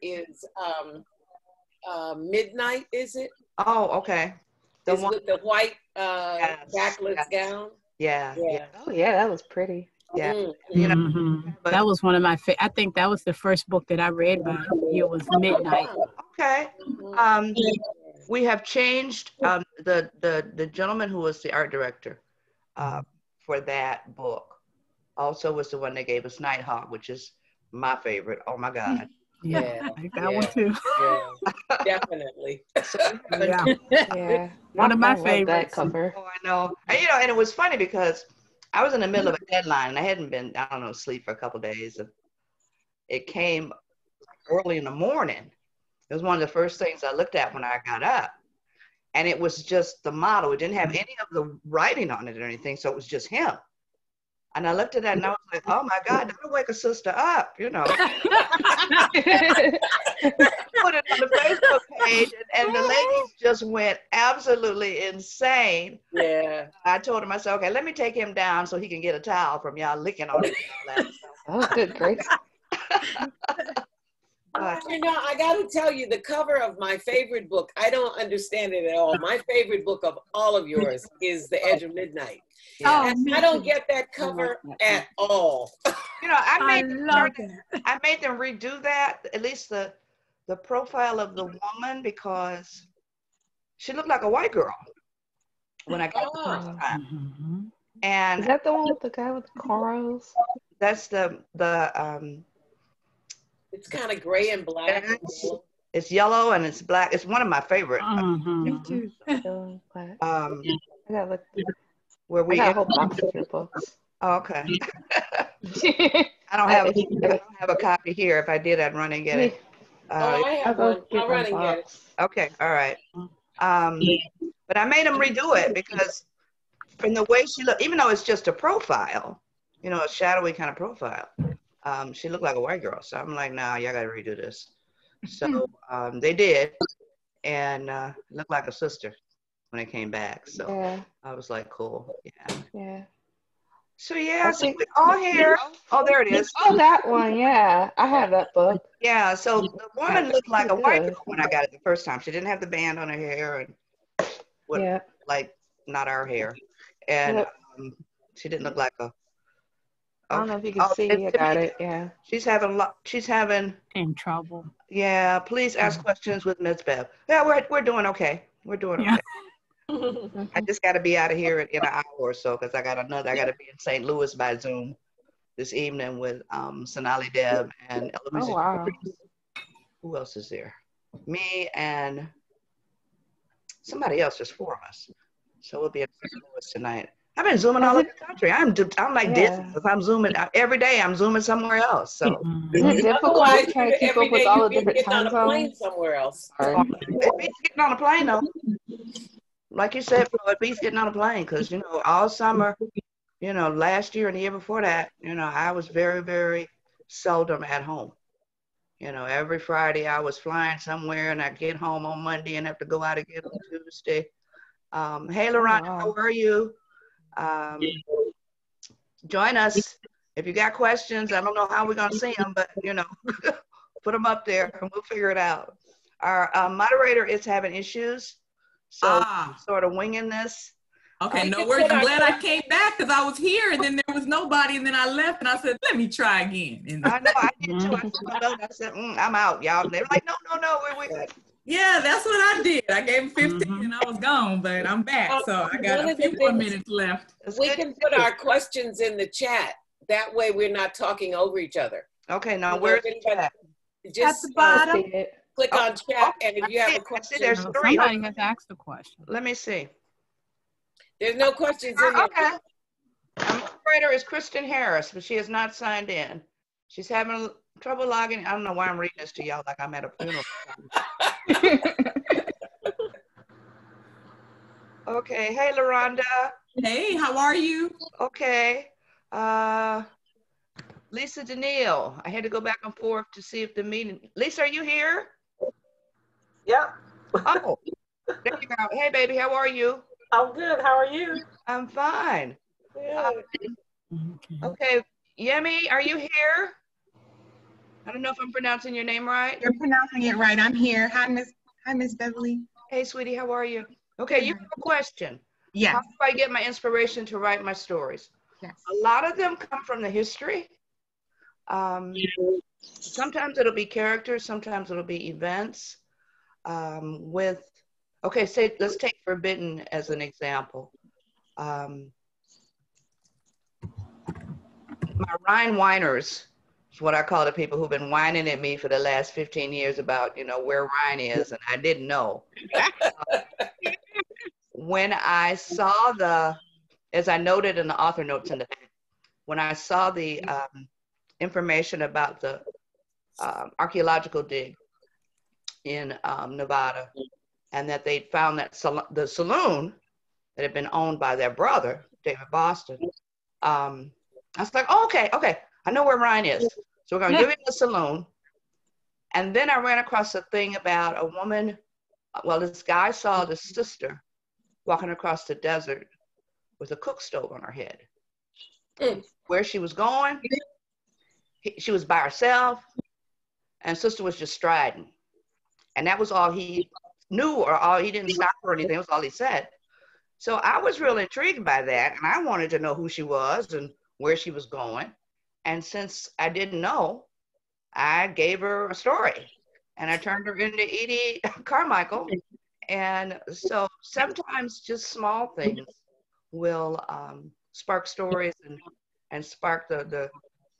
is Midnight, is it? Oh, okay. The Is one with the white yes, backless yes. gown. Yeah, yeah, Yeah. Oh yeah, that was pretty. yeah. Mm-hmm. You know, but That was one of my I think that was the first book that I read by you was Midnight. okay. Mm-hmm. We have changed the gentleman who was the art director for that book. Also was the one that gave us Nighthawk, which is my favorite. Oh my God. Yeah. I like that one too. Yeah. Definitely. So Yeah. Yeah, One of my I love that favorites. cover. oh, I know. And, you know, and it was funny because I was in the middle of a deadline and I hadn't been, I don't know, asleep for a couple of days. It came early in the morning. It was one of the first things I looked at when I got up. And it was just the model. It didn't have any of the writing on it or anything. So it was just him. And I looked at that and I was like, oh my God, that'll wake a sister up, you know. Put it on the Facebook page and the ladies just went absolutely insane. Yeah. I told him, I said, okay, let me take him down so he can get a towel from y'all licking on it and all that stuff. Oh, good gracious. You know, I got to tell you, the cover of my favorite book, I don't understand it at all. My favorite book of all of yours is The Edge of Midnight. Yeah. And I don't get that cover at all. You know, I made them it. redo that, at least the profile of the woman, because she looked like a white girl when I got it the first time. And Is that the one with the guy with the cornrows? that's the It's kind of gray and black. it's yellow and it's black. It's one of my favorite. Me too. Yellow and black. I got like where I we got a whole box of your books. oh, okay. I don't have a copy here. If I did, I'd run and get it. I have one. I'll run and get it. Okay, all right. But I made them redo it because from the way she looked, even though it's just a profile, you know, a shadowy kind of profile, she looked like a white girl. So I'm like, nah, y'all gotta redo this. So they did, and looked like a sister when it came back. So Yeah. I was like, cool, yeah. Yeah. So yeah, so we're all here. Oh, there it is. Oh, that one. Yeah, I have that book. Yeah, so the woman looked like a white girl when I got it the first time. She didn't have the band on her hair and Yeah. like not our hair, and she didn't look like a. I don't know if you can see. I got it. Yeah. She's having In trouble. Yeah, please ask questions with Ms. Bev. Yeah, we're doing okay. We're doing okay. I just got to be out of here in an hour or so because I got to be in St. Louis by Zoom this evening with Sonali Deb and Eloise. Oh wow. Who else is there? Me and somebody else. There's four of us. So we'll be in St. Louis tonight. I've been zooming all over the country. I'm like this because I'm zooming every day. I'm zooming somewhere else. So is it difficult to try to keep up with all the different time zones? Somewhere else. It beats getting on a plane though. Like you said, it beats getting on a plane because you know all summer, you know, last year and the year before that, you know, I was very, very seldom at home. You know, every Friday I was flying somewhere and I'd get home on Monday and have to go out again on Tuesday. Hey, Laurent, how are you? Join us if you got questions. I don't know how we're gonna see them, but you know, put them up there and we'll figure it out. Our moderator is having issues, so sort of winging this. Okay, no worries. I'm glad I came back because I was here and then there was nobody and then I left and I said, let me try again. And I know, I did too. I said, I'm out, y'all. They're like, no, we're yeah, that's what I did. I gave them 15 and I was gone, but I'm back. So I got a few more minutes left. We can put our questions in the chat. That way we're not talking over each other. Okay, now where's the chat? Just at the bottom. Click on chat, and if you have a question, there's three. Somebody has asked a question. Let me see. There's no questions in there. Okay. Our moderator is Kristen Harris, but she has not signed in. She's having trouble logging. I don't know why I'm reading this to y'all like I'm at a funeral. Okay. Hey, LaRonda. Hey, how are you? Okay. Lisa Danielle. I had to go back and forth to see if the meeting. Lisa, are you here? Yep. Oh, there you go. Hey, baby, how are you? I'm good. How are you? I'm fine. Yeah. Okay. Yemi, are you here? I don't know if I'm pronouncing your name right. You're pronouncing it right. I'm here. Hi, Miss Beverly. Hey, sweetie, how are you? Okay, you have a question. Yes. How do I get my inspiration to write my stories? Yes. A lot of them come from the history. Sometimes it'll be characters, sometimes it'll be events. Let's take Forbidden as an example. My Rhine whiners is what I call the people who've been whining at me for the last 15 years about, where Rhine is, and I didn't know. When I saw as I noted in the author notes in the back, when I saw the information about the archaeological dig in Nevada, and that they'd found that the saloon that had been owned by their brother, David Boston, I was like, oh, okay, I know where Ryan is. So we're gonna give him the saloon. And then I ran across a thing about a woman, this guy saw the sister walking across the desert with a cook stove on her head. Where she was going, she was by herself, and sister was just striding. And that was all he knew, or he didn't stop or anything, it was all he said. So I was real intrigued by that, and I wanted to know who she was and where she was going. And since I didn't know, I gave her a story, and I turned her into Edie Carmichael. And so sometimes just small things will spark stories and spark the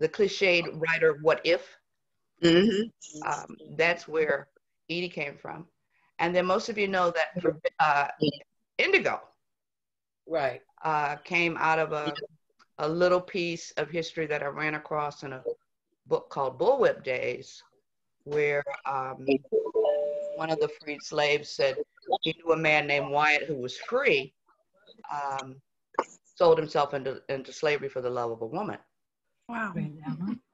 cliched writer, what if? That's where Edie came from. And then most of you know that for Indigo, right, came out of a little piece of history that I ran across in a book called Bullwhip Days, where one of the freed slaves said he knew a man named Wyatt who was free, sold himself into slavery for the love of a woman. Wow.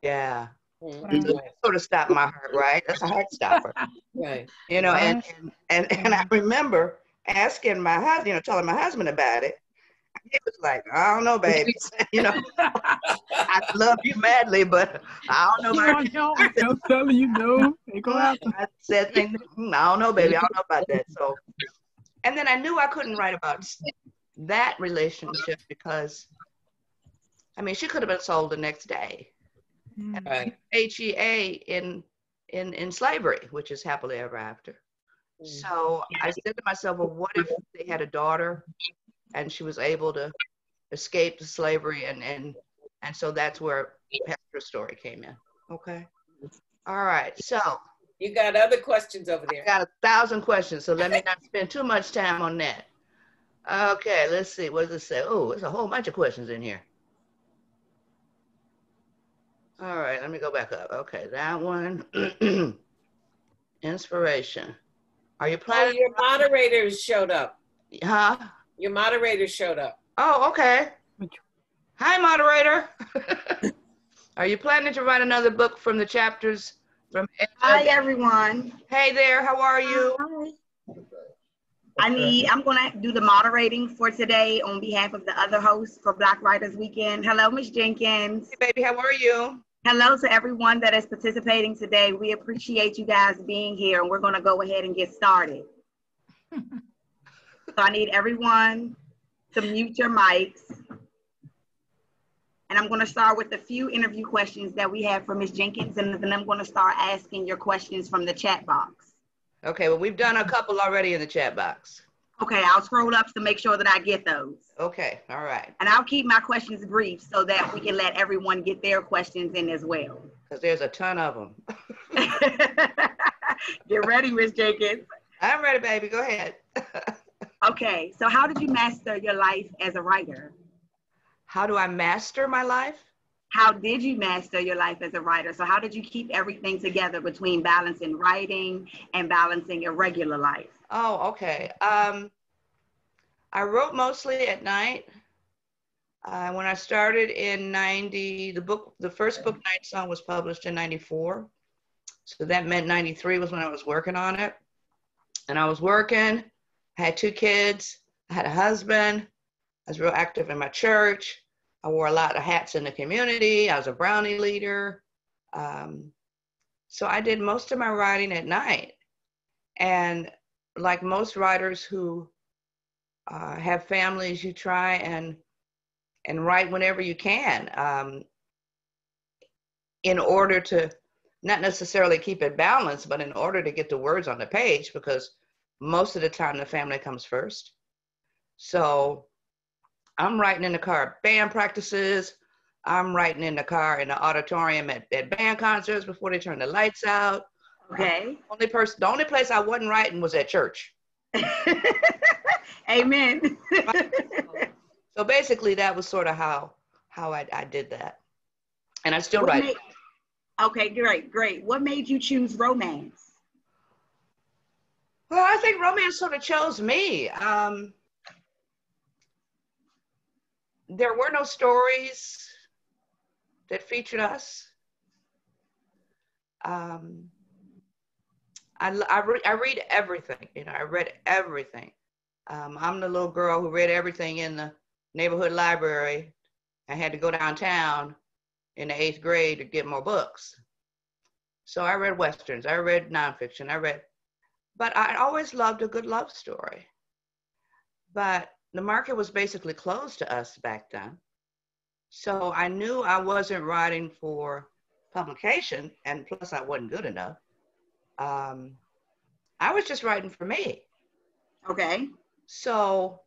Yeah. That sort of stopped my heart, right? That's a heart stopper. Right. And I remember asking my husband, telling my husband about it. He was like, I don't know, baby. I love you madly, but I don't know about that. I'm telling you, no. Ain't gonna happen. I said things, I don't know, baby. I don't know about that. So, and then I knew I couldn't write about that relationship because, she could have been sold the next day. Right. HEA in slavery, which is happily ever after. So I said to myself, well, what if they had a daughter and she was able to escape the slavery, and so that's where Petra's story came in. Okay. All right. So you got other questions over there. I got 1,000 questions, so let me not spend too much time on that. Okay, let's see. What does it say? Oh, there's a whole bunch of questions in here. All right, let me go back up. Okay, that one. Inspiration. Are you planning? Oh, your moderators showed up. Huh? Your moderator showed up. Oh, okay. Hi, moderator. Are you planning to write another book from the chapters from? Hi, everyone. Hey there. How are you? Hi. I'm going to do the moderating for today on behalf of the other hosts for Black Writers Weekend. Hello, Miss Jenkins. Hey, baby. How are you? Hello to everyone that is participating today. We appreciate you guys being here, and we're going to go ahead and get started. So I need everyone to mute your mics. And I'm going to start with a few interview questions that we have for Ms. Jenkins, and then I'm going to start asking your questions from the chat box. Okay, well, we've done a couple already in the chat box. Okay, I'll scroll up to make sure that I get those. Okay, all right. And I'll keep my questions brief so that we can let everyone get their questions in as well. Because there's a ton of them. Get ready, Ms. Jenkins. I'm ready, baby. Go ahead. Okay, so how did you master your life as a writer? How do I master my life? How did you master your life as a writer? So how did you keep everything together between balancing writing and balancing your regular life? Oh, okay. I wrote mostly at night. When I started in 90, the first book, Night Song, was published in 94. So that meant 93 was when I was working on it. And I was working, I had 2 kids, I had a husband, I was real active in my church. I wore a lot of hats in the community. I was a brownie leader. So I did most of my writing at night. And like most writers who have families, you try and write whenever you can, in order to not necessarily keep it balanced, but in order to get the words on the page, because most of the time the family comes first. So I'm writing in the car at band practices. I'm writing in the car in the auditorium at band concerts before they turn the lights out. Okay. The only place I wasn't writing was at church. Amen. So basically that was sort of how I did that. And I still write. Okay, great. What made you choose romance? Well, I think romance sort of chose me. There were no stories that featured us. I read everything. I read everything. I'm the little girl who read everything in the neighborhood library. I had to go downtown in the 8th grade to get more books. So I read Westerns, I read nonfiction, but I always loved a good love story. But the market was basically closed to us back then. So I knew I wasn't writing for publication, and plus I wasn't good enough. I was just writing for me. Okay. So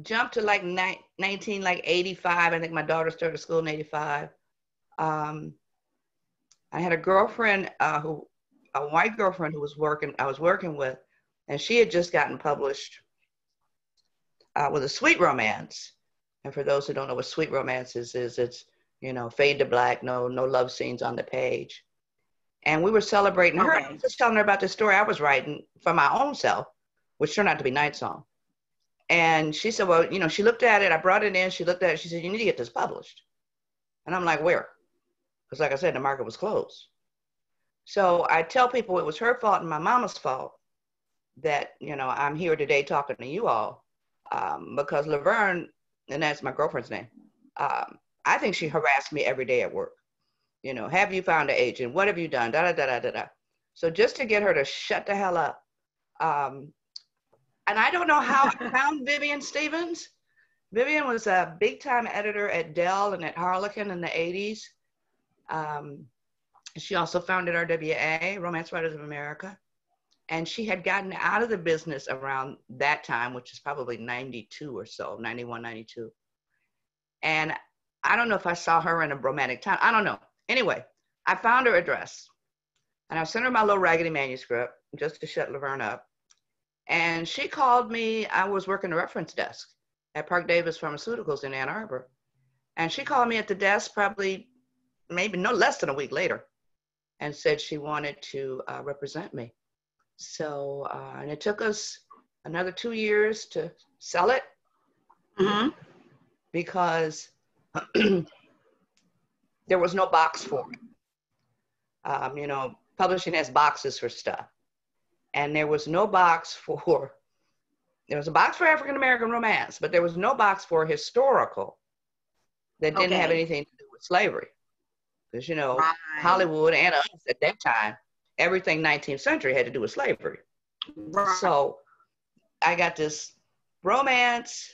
jump to like 85. I think my daughter started school in 85. I had a girlfriend a white girlfriend I was working with, and she had just gotten published with a sweet romance. And for those who don't know what sweet romance is it's, fade to black, no love scenes on the page. And we were celebrating her. I was just telling her about the story I was writing for my own self, which turned out to be Night Song. And she said, well, she looked at it. I brought it in. She looked at it. She said, you need to get this published. And I'm like, where? Because like I said, the market was closed. So I tell people it was her fault and my mama's fault that, I'm here today talking to you all, because Laverne, and that's my girlfriend's name, I think she harassed me every day at work. Have you found an agent? What have you done? Da, da, da, da, da, da. So just to get her to shut the hell up. And I don't know how I found Vivian Stevens. Vivian was a big time editor at Dell and at Harlequin in the 80s. She also founded RWA, Romance Writers of America. And she had gotten out of the business around that time, which is probably 92 or so, 91, 92. And I don't know if I saw her in a romantic time. I don't know. Anyway, I found her address. And I sent her my little raggedy manuscript just to shut Laverne up. And she called me. I was working the reference desk at Park Davis Pharmaceuticals in Ann Arbor. And she called me at the desk maybe no less than a week later and said she wanted to represent me. So, and it took us another 2 years to sell it. Mm-hmm. Because there was no box for it. Publishing has boxes for stuff. And there was no box there was a box for African American romance, but there was no box for historical that didn't have anything to do with slavery. Because, right. Hollywood and us at that time, everything 19th century had to do with slavery. Right. So I got this romance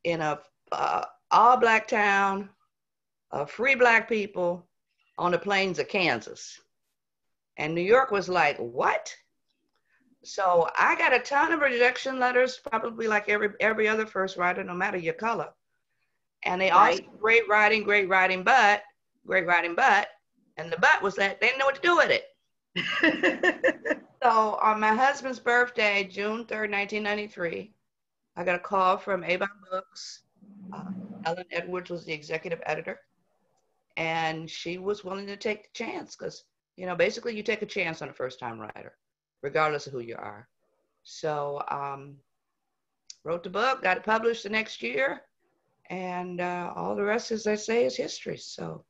in a all Black town, free Black people on the plains of Kansas. And New York was like, what? So I got a ton of rejection letters, probably like every other first writer, no matter your color. And they all said, great writing, but, and the but was that they didn't know what to do with it. So on my husband's birthday, June 3rd, 1993, I got a call from Avon Books. Ellen Edwards was the executive editor, and she was willing to take the chance because, basically you take a chance on a first-time writer, regardless of who you are. So wrote the book, got it published the next year, and all the rest, as I say, is history. So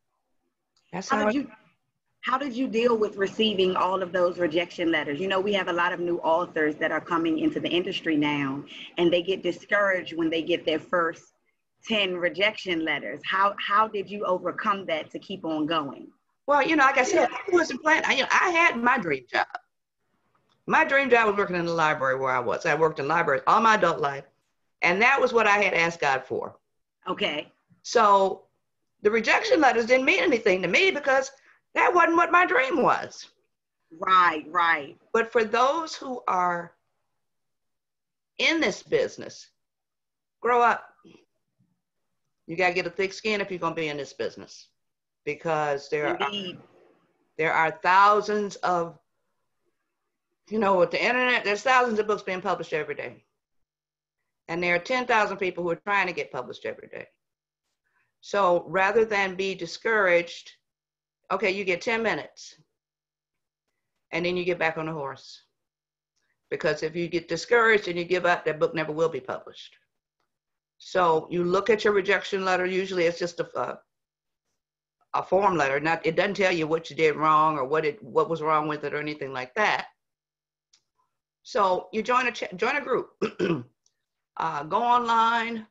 that's How did you deal with receiving all of those rejection letters? We have a lot of new authors that are coming into the industry now, and they get discouraged when they get their first 10 rejection letters. How did you overcome that to keep on going? Well, like I said, I wasn't planning. I had my dream job. My dream job was working in the library where I was. I worked in libraries all my adult life. And that was what I had asked God for. Okay. So the rejection letters didn't mean anything to me because that wasn't what my dream was. Right. But for those who are in this business, grow up. You got to get a thick skin if you're going to be in this business, because there are thousands of, with the internet, there's thousands of books being published every day. And there are 10,000 people who are trying to get published every day. So rather than be discouraged, okay, you get 10 minutes and then you get back on the horse. Because if you get discouraged and you give up, that book never will be published. So you look at your rejection letter. Usually it's just a form letter. It doesn't tell you what you did wrong or what was wrong with it or anything like that. So you join a group. Go online,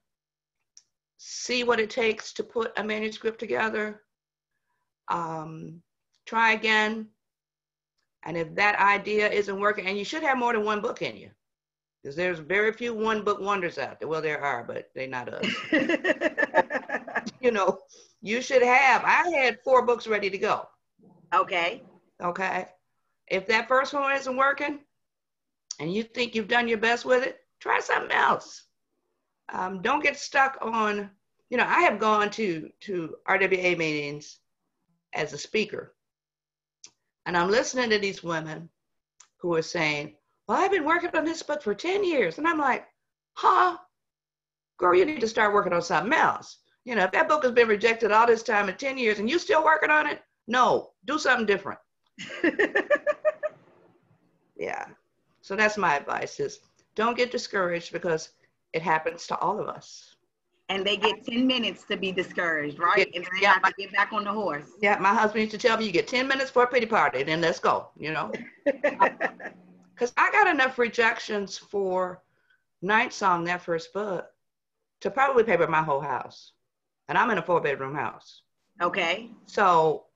see what it takes to put a manuscript together. Try again. And if that idea isn't working, and you should have more than one book in you, because there's very few one-book wonders out there. Well, there are, but they're not us. You should have. I had 4 books ready to go. Okay. If that first one isn't working and you think you've done your best with it, try something else. Don't get stuck on, I have gone to RWA meetings as a speaker, and I'm listening to these women who are saying, well, I've been working on this book for 10 years. And I'm like, girl, you need to start working on something else. If that book has been rejected all this time in 10 years and you still working on it, no, do something different. Yeah. So that's my advice, is don't get discouraged, because it happens to all of us. And they get 10 minutes to be discouraged, right? And then they have to get back on the horse. Yeah, my husband used to tell me, you get 10 minutes for a pity party, then let's go, Because I got enough rejections for Night Song, that first book, to probably pay for my whole house. And I'm in a 4-bedroom house. Okay. So,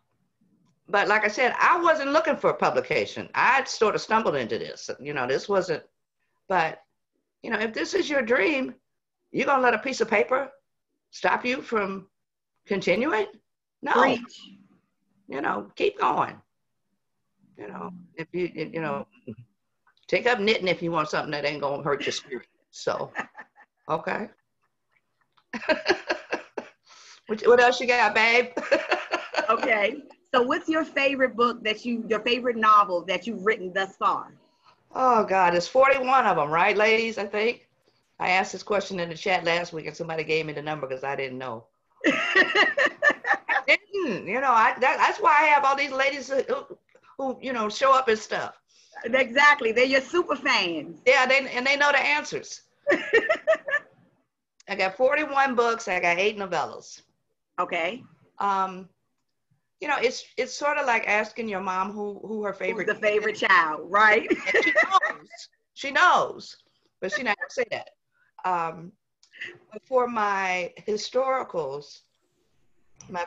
but like I said, I wasn't looking for publication. I sort of stumbled into this. This wasn't, but, if this is your dream, you're going to let a piece of paper stop you from continuing? No. Preach. Keep going. If you take up knitting if you want something that ain't going to hurt your spirit. So, okay. What else you got, babe? Okay. So what's your favorite book your favorite novel that you've written thus far? Oh, God, it's 41 of them, right, ladies, I think? I asked this question in the chat last week and somebody gave me the number because I didn't know. I didn't, that's why I have all these ladies who show up and stuff. Exactly. They're your super fans. Yeah, they know the answers. I got 41 books. I got 8 novellas. Okay. It's sort of like asking your mom who her favorite. Who's the favorite child, right? She knows, but she not gonna say that. For my historicals, my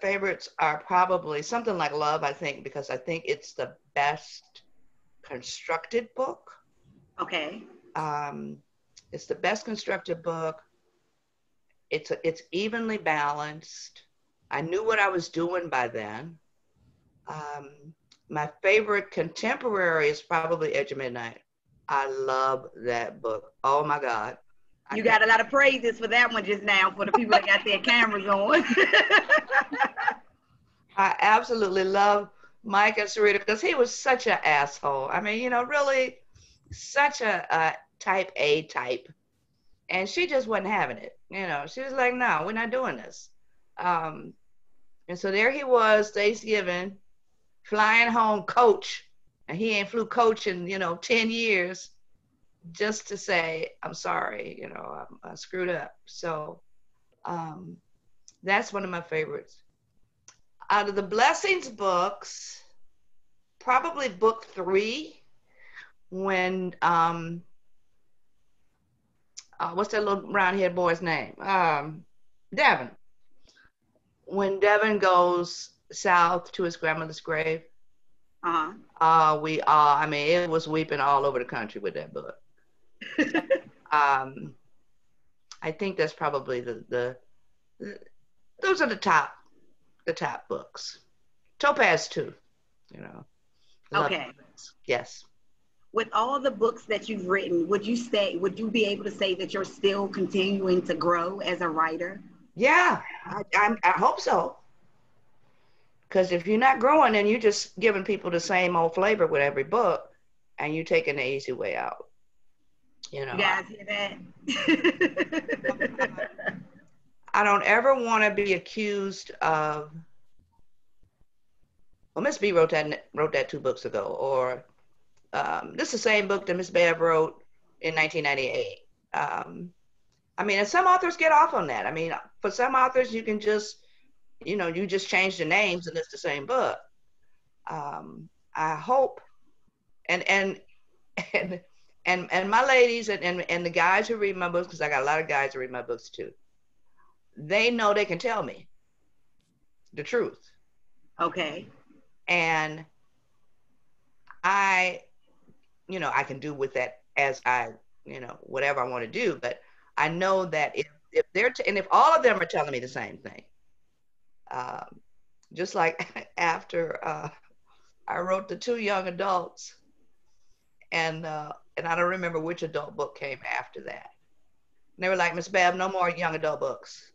favorites are probably Something Like Love, I think, because I think it's the best constructed book. Okay. It's the best constructed book. It's evenly balanced. I knew what I was doing by then. My favorite contemporary is probably Edge of Midnight. I love that book. Oh my God. You got a lot of praises for that one just now for the people that got their cameras on. I absolutely love Mike and Sarita because he was such an asshole. I mean, really such a type A type. And she just wasn't having it. She was like, no, we're not doing this. And so there he was, Thanksgiving, flying home coach. And he ain't flew coach in, 10 years just to say, I'm sorry, I screwed up. So that's one of my favorites. Out of the Blessings books, probably book 3, when, what's that little round-haired boy's name? Devin. When Devin goes South to his grandmother's grave. Uh-huh. I mean, it was weeping all over the country with that book. I think that's probably the those are the top books. Topaz too, you know. Okay. Yes. With all the books that you've written, would you be able to say that you're still continuing to grow as a writer? Yeah, I hope so. Because if you're not growing, then you're just giving people the same old flavor with every book, and you're taking the easy way out. You know. You guys hear that? I don't ever want to be accused of. Well, Miss B wrote that 2 books ago, or this is the same book that Miss Bev wrote in 1998. I mean, and some authors get off on that. I mean, for some authors, you can just, you just change the names and it's the same book. I hope, and my ladies and the guys who read my books, because I got a lot of guys who read my books too, they know they can tell me the truth. Okay. And I can do with that as I, whatever I want to do. But I know that if they're, and if all of them are telling me the same thing, just like after I wrote the 2 young adults, and I don't remember which adult book came after that. And they were like, Miss Bev, no more young adult books.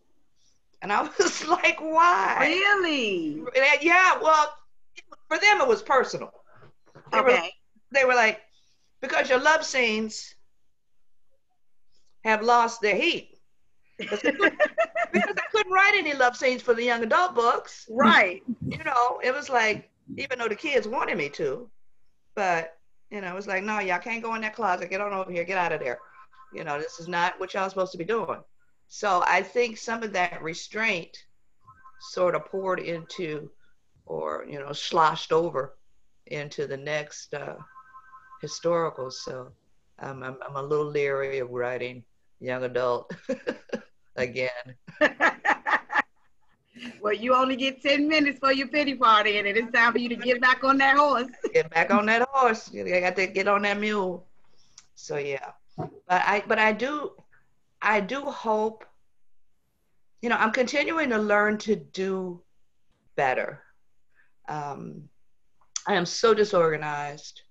And I was like, why? Really? Yeah, well, for them it was personal. They were like, because your love scenes have lost their heat. Because I couldn't write any love scenes for the young adult books. Right. It was like, even though the kids wanted me to, but, it was like, no, y'all can't go in that closet. Get on over here. Get out of there. This is not what y'all supposed to be doing. So I think some of that restraint sort of poured into, or, sloshed over into the next historical. So I'm a little leery of writing young adult again. Well, you only get 10 minutes for your pity party, and it's time for you to get back on that horse. Get back on that horse. You got to get on that mule. So yeah, but I do hope. I'm continuing to learn to do better. I am so disorganized.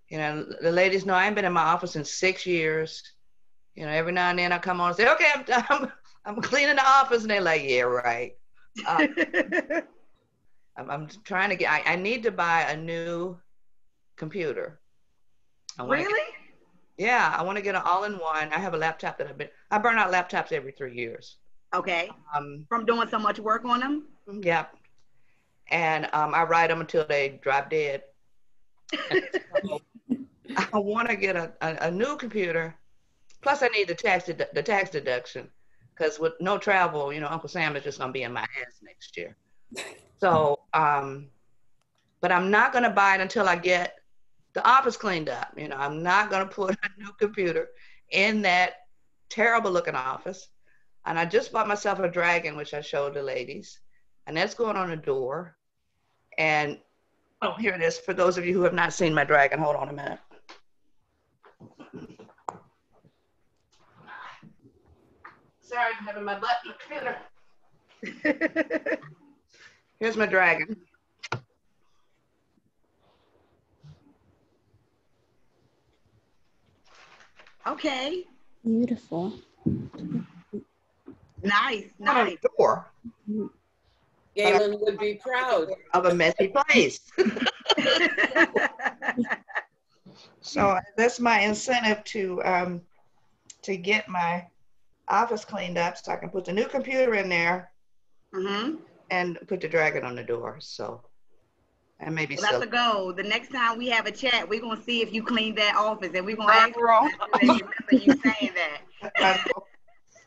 The ladies know I haven't been in my office in 6 years. Every now and then I come on and say, okay, I'm cleaning the office, and they're like, yeah, right. I'm trying to I need to buy a new computer. Really? Yeah, I want to get an all-in-one. I have a laptop that I burn out laptops every 3 years. Okay. From doing so much work on them? Yeah. And I ride them until they drop dead. So I want to get a new computer. Plus, I need the tax deduction, because with no travel, Uncle Sam is just going to be in my ass next year. So, but I'm not going to buy it until I get the office cleaned up. I'm not going to put a new computer in that terrible looking office. And I just bought myself a dragon, which I showed the ladies, and that's going on the door. And oh, here it is. For those of you who have not seen my dragon, hold on a minute. Sorry, I'm having my butt in the computer. Here's my dragon. Okay. Beautiful. Nice. On the door. Galen would be proud of a messy place. So that's my incentive to get my office cleaned up, so I can put the new computer in there, and put the dragon on the door. So, and maybe that's a goal. The next time we have a chat, we're gonna see if you cleaned that office, and we're gonna ask you remember you saying that.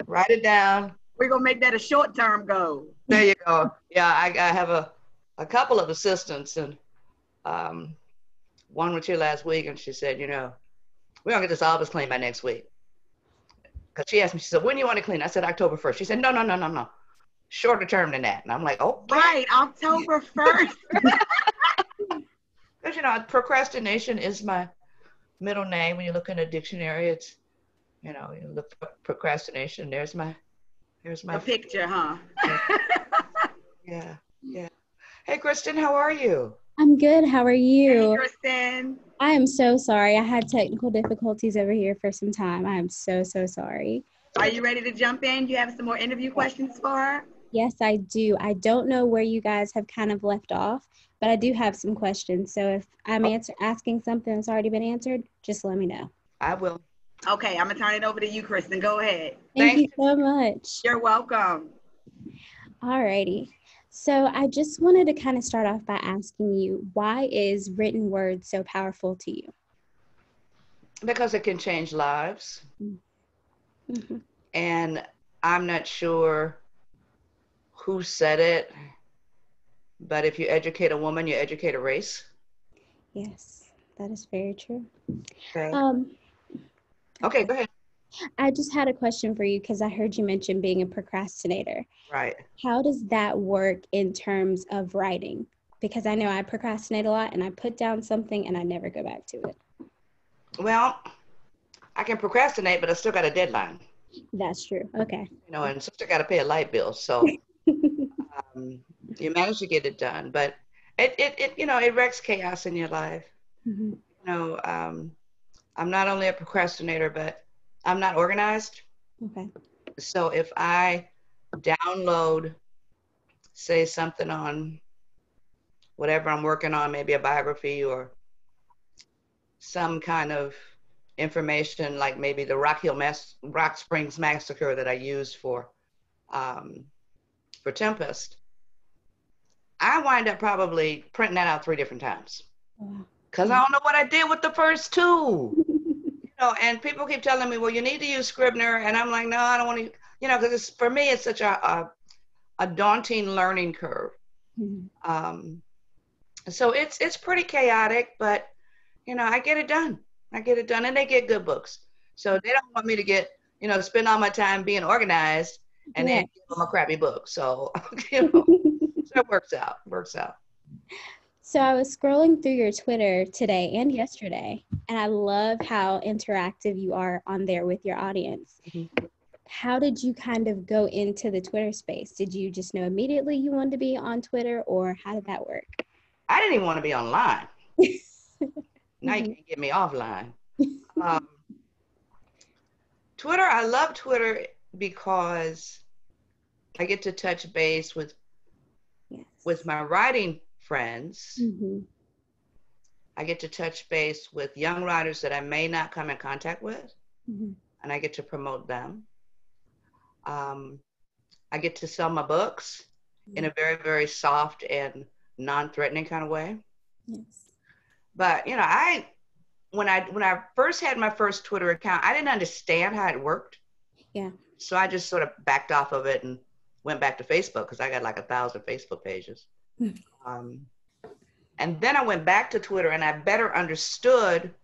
Write it down. We're gonna make that a short-term goal. There you go. Yeah, I have a couple of assistants, and one was here last week, and she said, we're gonna get this office cleaned by next week. Because she asked me, she said, when do you want to clean? I said, October 1st. She said, no. shorter term than that. And I'm like, oh, Right, October 1st. Because, you know, procrastination is my middle name. When you look in a dictionary, it's, you know, you look for procrastination. There's my A picture, huh? Yeah, yeah. Hey, Kristen, how are you? I'm good. How are you? Hey, Kristen. I am so sorry. I had technical difficulties over here for some time. I am so sorry. Are you ready to jump in? Do you have some more interview questions for her? Yes, I do. I don't know where you guys have kind of left off, but I do have some questions. So if I'm asking something that's already been answered, just let me know. I will. Okay, I'm going to turn it over to you, Kristen. Go ahead. Thank you so much. You're welcome. Alrighty. So I just wanted to kind of start off by asking you, why is written word so powerful to you? Because it can change lives. Mm-hmm. And I'm not sure who said it, but if you educate a woman, you educate a race. Yes, that is very true. Okay. Okay, go ahead. I just had a question for you because I heard you mention being a procrastinator. Right. How does that work in terms of writing? Because I know I procrastinate a lot and I put down something and I never go back to it. Well, I can procrastinate, but I still got a deadline. That's true. Okay. You know, and sister got to pay a light bill. So you manage to get it done, but it you know, it wrecks chaos in your life. Mm-hmm. You know, I'm not only a procrastinator, but I'm not organized. Okay. So if I download, say, something on whatever I'm working on, maybe a biography or some kind of information, like maybe the Rock Springs massacre that I used for Tempest, I wind up probably printing that out 3 different times because I don't know what I did with the first 2. You know, and people keep telling me, well, you need to use Scrivener, and I'm like, no, I don't want to. You know, because for me, it's such a daunting learning curve. Mm-hmm. So it's pretty chaotic, but you know, I get it done. And they get good books. So they don't want me to get, you know, spend all my time being organized and then give them a crappy book. So, you know, so it works out. So I was scrolling through your Twitter today and yesterday, and I love how interactive you are on there with your audience. Mm-hmm. How did you kind of go into the Twitter space? Did you just know immediately you wanted to be on Twitter, or how did that work? I didn't even want to be online. Now you can't get me offline. Twitter, I love Twitter because I get to touch base with my writing friends. Mm-hmm. I get to touch base with young writers that I may not come in contact with, mm-hmm. and I get to promote them. I get to sell my books in a very, very soft and non-threatening kind of way. Yes. But you know, when I first had my first Twitter account, I didn't understand how it worked. Yeah. So I just sort of backed off of it and went back to Facebook because I got like 1,000 Facebook pages. And then I went back to Twitter and I better understood,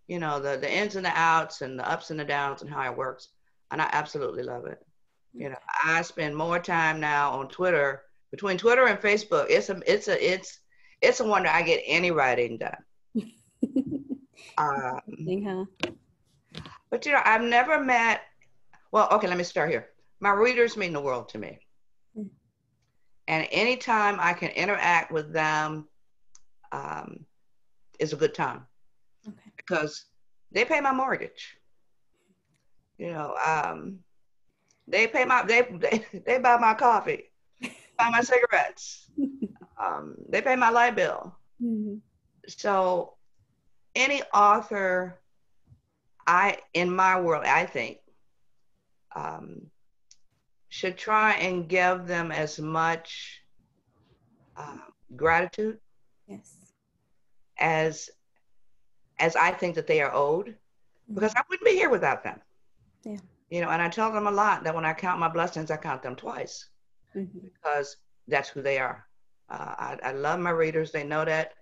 you know, the ins and the outs and the ups and the downs and how it works. And I absolutely love it. You know, I spend more time now on Twitter. Between Twitter and Facebook, it's a wonder I get any writing done. But you know, I've never met. Well, okay, let me start here. My readers mean the world to me. And anytime I can interact with them is a good time. Okay. Because they pay my mortgage. You know, they pay they buy my coffee, buy my cigarettes. They pay my light bill. Mm-hmm. So any author, in my world, I think, should try and give them as much gratitude as I think that they are owed, because I wouldn't be here without them. Yeah. You know, and I tell them a lot that when I count my blessings, I count them twice, because that's who they are. I love my readers. They know that.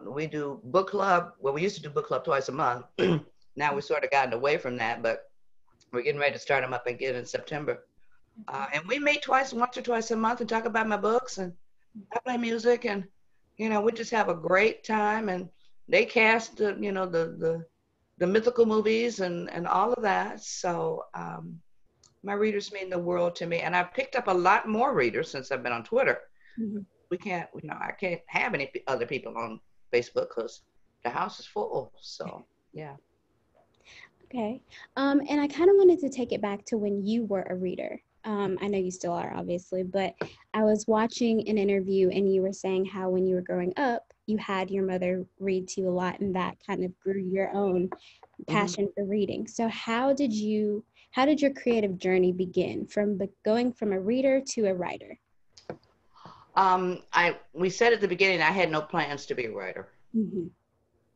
We do book club. Well, we used to do book club twice a month. Now we've sort of gotten away from that, but we're getting ready to start them up again in September. And we meet once or twice a month and talk about my books, and I play music, and we just have a great time. And they cast the mythical movies and all of that. So my readers mean the world to me, and I've picked up a lot more readers since I've been on Twitter. We can't, I can't have any other people on Facebook because the house is full. So yeah. Okay. And I kind of wanted to take it back to when you were a reader. I know you still are, obviously, but I was watching an interview and you were saying how when you were growing up, you had your mother read to you a lot, and that kind of grew your own passion for reading. So how did your creative journey begin from going from a reader to a writer? We said at the beginning, I had no plans to be a writer.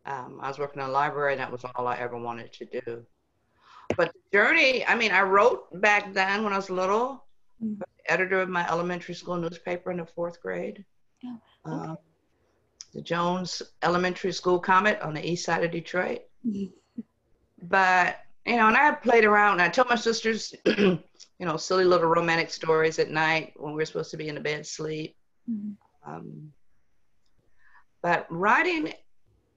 I was working in a library, and that was all I ever wanted to do. But the journey, I wrote back then when I was little, editor of my elementary school newspaper in the 4th grade. The Jones Elementary School Comet on the east side of Detroit. But, and I played around, and I told my sisters, silly little romantic stories at night when we were supposed to be in the bed sleep. But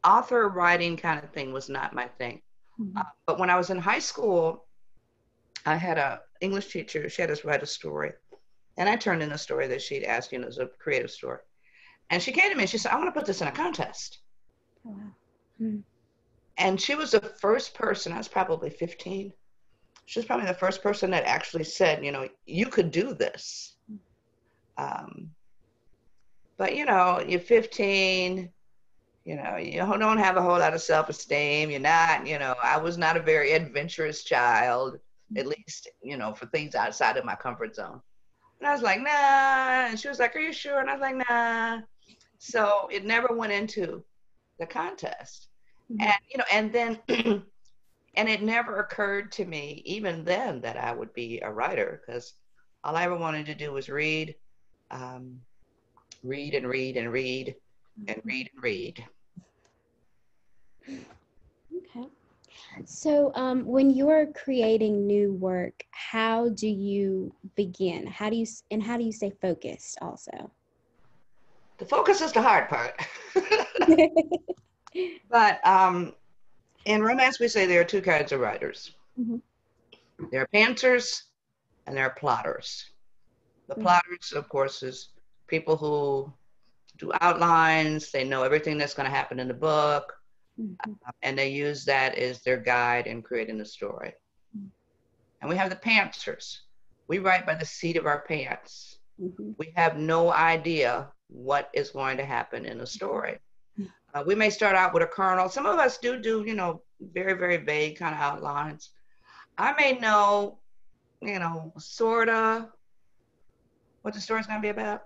author writing kind of thing was not my thing. But when I was in high school, I had an English teacher. She had us write a story, and I turned in a story that she'd asked, as a creative story. And she came to me and she said, I want to put this in a contest. Oh, wow. And she was the first person, I was probably 15. She was probably the first person that actually said, you could do this. But, you're 15, you don't have a whole lot of self-esteem. You're not, I was not a very adventurous child, at least, for things outside of my comfort zone. And I was like, nah. And she was like, are you sure? And I was like, nah. So it never went into the contest. And, and then, and it never occurred to me, even then, that I would be a writer, because all I ever wanted to do was read and read and read and read and read and read. Okay. So when you're creating new work, how do you begin? How do you stay focused also? The focus is the hard part. But in romance, we say there are 2 kinds of writers. There are pantsers and there are plotters. The plotters, of course, is people who do outlines. They know everything that's going to happen in the book. And they use that as their guide in creating the story. And we have the pantsers. We write by the seat of our pants. We have no idea what is going to happen in a story. We may start out with a kernel. Some of us do, very, very vague kind of outlines. I may know, sort of what the story's going to be about.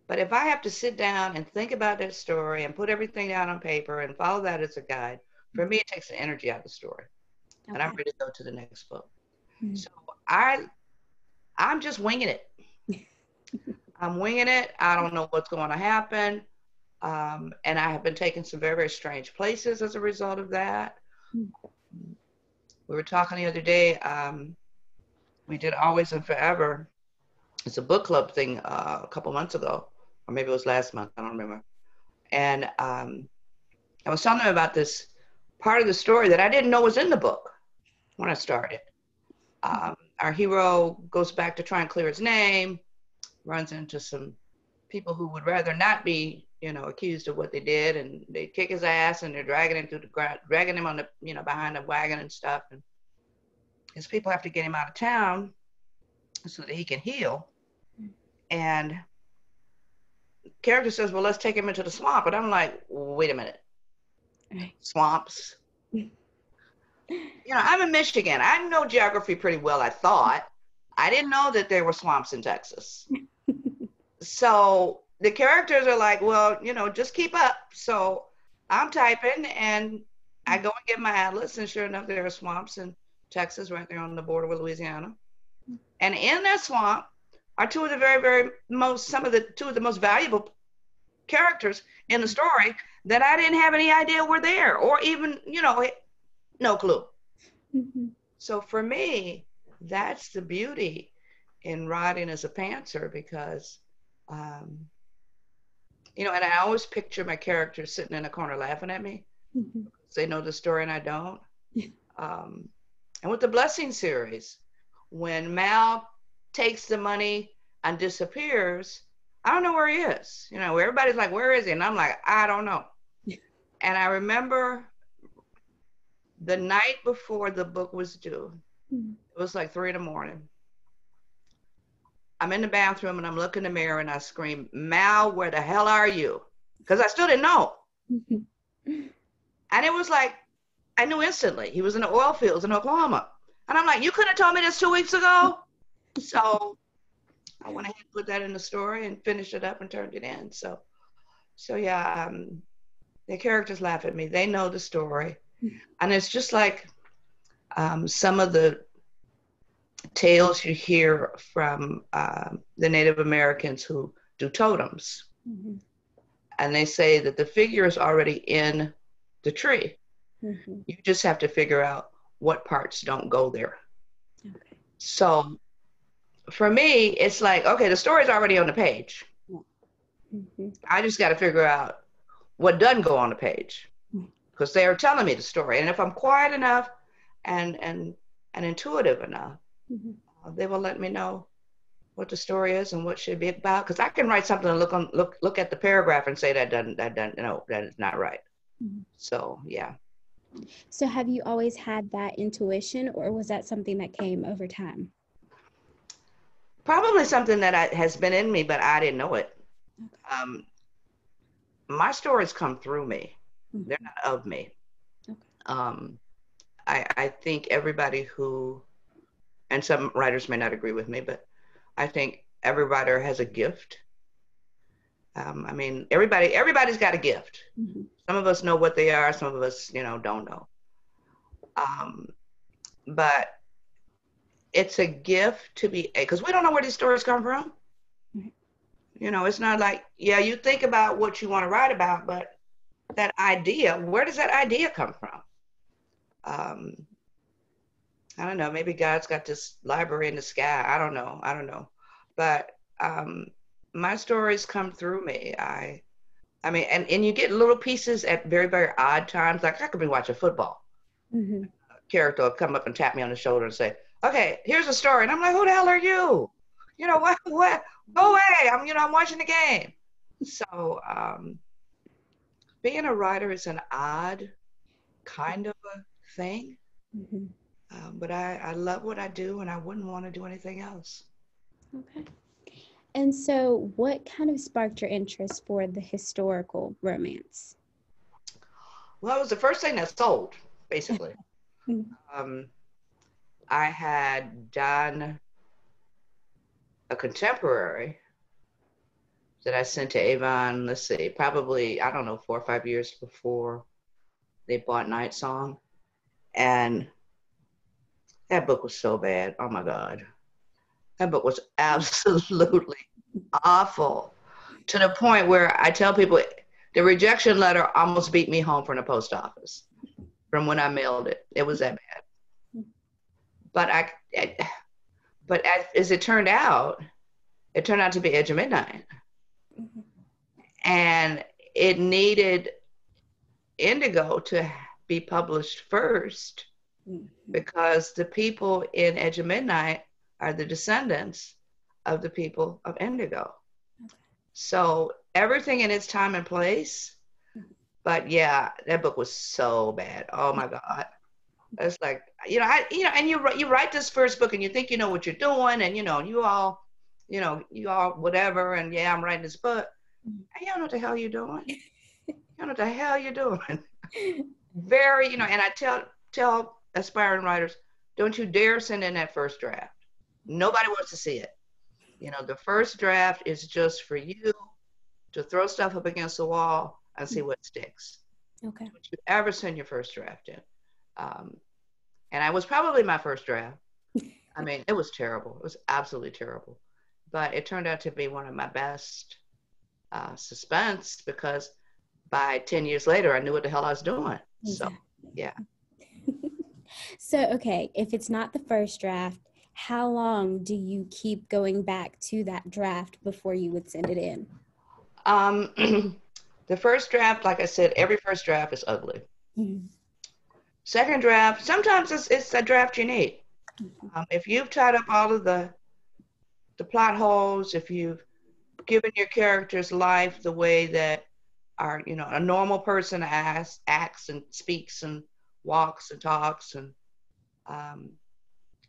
But if I have to sit down and think about that story and put everything down on paper and follow that as a guide, for me, it takes the energy out of the story. And I'm ready to go to the next book. So I'm just winging it. I'm winging it. I don't know what's going to happen. And I have been taken some very, very strange places as a result of that. We were talking the other day, we did Always and Forever. It's a book club thing a couple months ago, or maybe it was last month, I don't remember. And I was telling them about this part of the story that I didn't know was in the book when I started. Our hero goes back to try and clear his name, runs into some people who would rather not be, accused of what they did, and they kick his ass and they're dragging him through the ground, dragging him on the, behind the wagon and stuff. And his people have to get him out of town so that he can heal. And the character says, well, let's take him into the swamp. And I'm like, wait a minute. Swamps? I'm in Michigan. I know geography pretty well, I thought. I didn't know that there were swamps in Texas. So the characters are like, well, just keep up. So I'm typing and I go and get my atlas, and sure enough, there are swamps in Texas right there on the border with Louisiana. And in that swamp are two of the two of the most valuable characters in the story that I didn't have any idea were there, or even, no clue. So for me, that's the beauty, in writing as a pantser because, you know, and I always picture my characters sitting in a corner laughing at me. Mhm. They know the story and I don't. And with the Blessing series, when Mal takes the money and disappears, I don't know where he is. You know, everybody's like, where is he? And I'm like, I don't know. And I remember the night before the book was due, it was like 3 in. I'm in the bathroom and I'm looking in the mirror and I scream, Mal, where the hell are you? Because I still didn't know. And it was like, I knew instantly. He was in the oil fields in Oklahoma. And I'm like, you couldn't have told me this 2 weeks ago? So I went ahead and put that in the story and finished it up and turned it in. So yeah, the characters laugh at me. They know the story. And it's just like some of the tales you hear from the Native Americans who do totems. And they say that the figure is already in the tree. You just have to figure out what parts don't go there. Okay. So for me, it's like, okay, the story's already on the page. I just got to figure out what doesn't go on the page because they are telling me the story. And if I'm quiet enough and intuitive enough, they will let me know what the story is and what should be about. Because I can write something and look at the paragraph and say that is not right. So yeah. So have you always had that intuition, or was that something that came over time? Probably something that has been in me, but I didn't know it. Okay. My stories come through me. They're not of me. Okay. I think everybody who, and some writers may not agree with me, but I think every writer has a gift. I mean, everybody's got a gift. Some of us know what they are. Some of us, don't know. But it's a gift to be, because we don't know where these stories come from. It's not like, yeah, you think about what you want to write about, but that idea, where does that idea come from? I don't know, maybe God's got this library in the sky. I don't know. But my stories come through me. I mean, and you get little pieces at very, very odd times. Like I could be watching football. A character will come up and tap me on the shoulder and say, okay, here's a story. And I'm like, who the hell are you? What? Go away. I'm watching the game. So being a writer is an odd kind of a thing. But I love what I do and I wouldn't want to do anything else. Okay. And so what kind of sparked your interest for the historical romance? Well, it was the first thing that sold, basically. I had done a contemporary that I sent to Avon, let's see, probably, 4 or 5 years before they bought Night Song. And that book was so bad. Oh my God. That book was absolutely awful, to the point where I tell people the rejection letter almost beat me home from the post office from when I mailed it. It was that bad. But as it turned out to be Edge of Midnight. And it needed Indigo to be published first because the people in Edge of Midnight are the descendants of the people of Indigo. So everything in its time and place. But yeah, that book was so bad. Oh my God. It's like, and you write this first book and you think you know what you're doing and you all whatever, and yeah, I'm writing this book. And you don't know what the hell you're doing. You don't know what the hell you're doing. Very, and I tell aspiring writers, don't you dare send in that first draft. Nobody wants to see it. The first draft is just for you to throw stuff up against the wall and see what sticks. Okay. Don't you ever send your first draft in. And I was probably my first draft. I mean, it was terrible. It was absolutely terrible. But it turned out to be one of my best suspense because by 10 years later, I knew what the hell I was doing. So, yeah. So, okay, if it's not the first draft, how long do you keep going back to that draft before you would send it in? The first draft, like I said, every first draft is ugly. Mhm. Second draft, sometimes it's a draft you need. If you've tied up all of the plot holes, if you've given your characters life the way that a normal person acts and speaks and walks and talks, and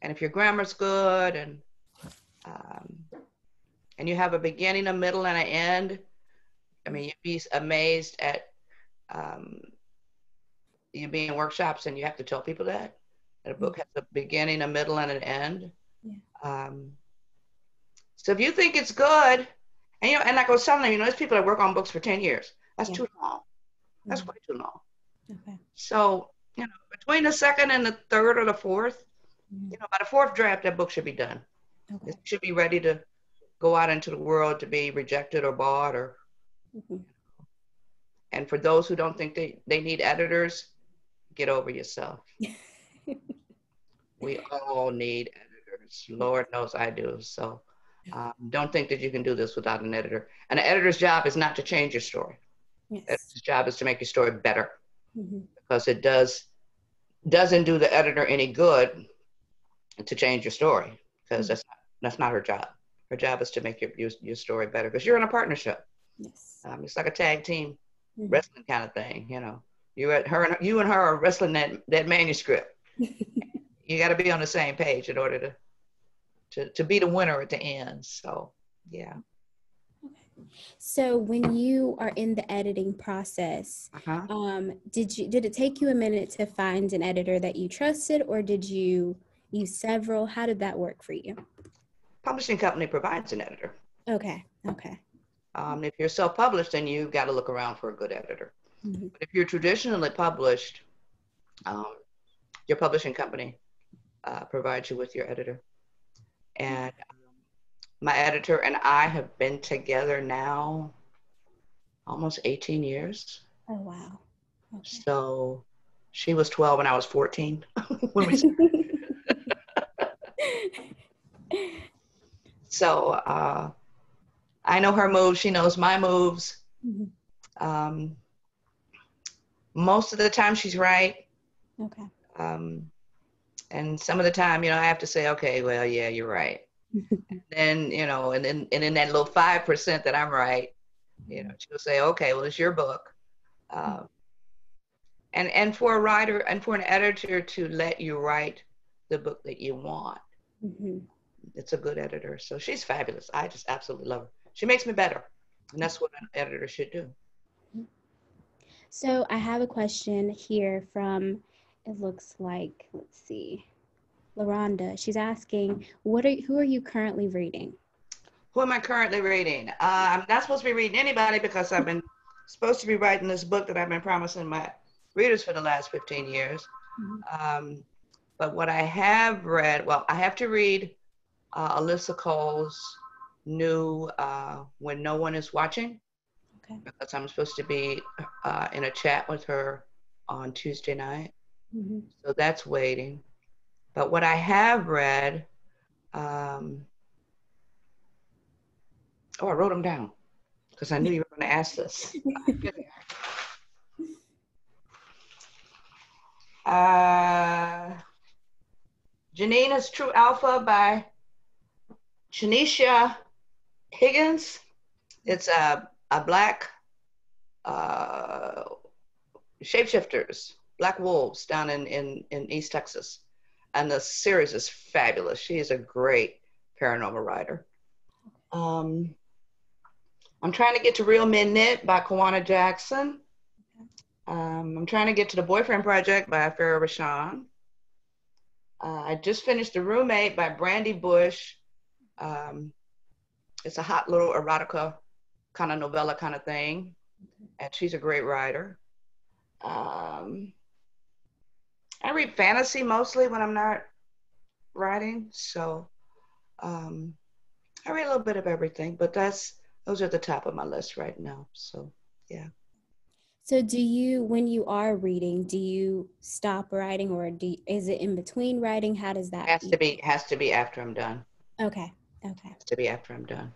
if your grammar's good, and you have a beginning, a middle, and an end, I mean, you'd be amazed at you be in workshops and you have to tell people that a book has a beginning, a middle, and an end. Yeah. So if you think it's good, and like I was telling them, there's people that work on books for 10 years. That's too long. That's way too long. Okay. So, between the second and the third or the fourth, by the fourth draft, that book should be done. Okay. It should be ready to go out into the world to be rejected or bought, or. And for those who don't think they need editors, get over yourself. We all need editors. Lord knows I do. So don't think that you can do this without an editor. And an editor's job is not to change your story. Yes. Editor's job is to make your story better, because it doesn't do the editor any good to change your story, because that's not her job. Her job is to make your story better, because you're in a partnership. Yes. It's like a tag team wrestling kind of thing. You and her are wrestling that manuscript. You got to be on the same page in order to be the winner at the end. So, yeah. So when you are in the editing process, did it take you a minute to find an editor that you trusted, or did you use several? How did that work for you? Publishing company provides an editor. Okay. If you're self-published, then you've got to look around for a good editor. But if you're traditionally published, your publishing company provides you with your editor. And my editor and I have been together now almost 18 years. Oh, wow. Okay. So she was 12 and I was 14 when we started. So I know her moves. She knows my moves. Most of the time she's right. Okay. And some of the time, I have to say, okay, well, yeah, you're right. And then in that little 5% that I'm right, she'll say, okay, well, it's your book. And for a writer and for an editor to let you write the book that you want, it's a good editor. So she's fabulous. I just absolutely love her. She makes me better. And that's what an editor should do. So I have a question here from, it looks like, let's see, LaRonda. She's asking, who are you currently reading? Who am I currently reading? I'm not supposed to be reading anybody, because I've been supposed to be writing this book that I've been promising my readers for the last 15 years. But what I have read, well, I have to read Alyssa Cole's new When No One Is Watching. Okay. Because I'm supposed to be in a chat with her on Tuesday night. So that's waiting. But what I have read, I wrote them down because I knew you were going to ask this. Janina's True Alpha by Janisha Higgins. It's a black shapeshifters, black wolves down in East Texas. And the series is fabulous. She is a great paranormal writer. I'm trying to get to Real Men Knit by Kawana Jackson. I'm trying to get to The Boyfriend Project by Farrah Rashan. I just finished The Roommate by Brandy Bush. It's a hot little erotica kind of novella kind of thing. And she's a great writer. I read fantasy mostly when I'm not writing. So I read a little bit of everything, but those are the top of my list right now. So, yeah. So do you, when you are reading, do you stop writing, or is it in between writing? How does that? Has to be after I'm done. Okay. Okay. Has to be after I'm done.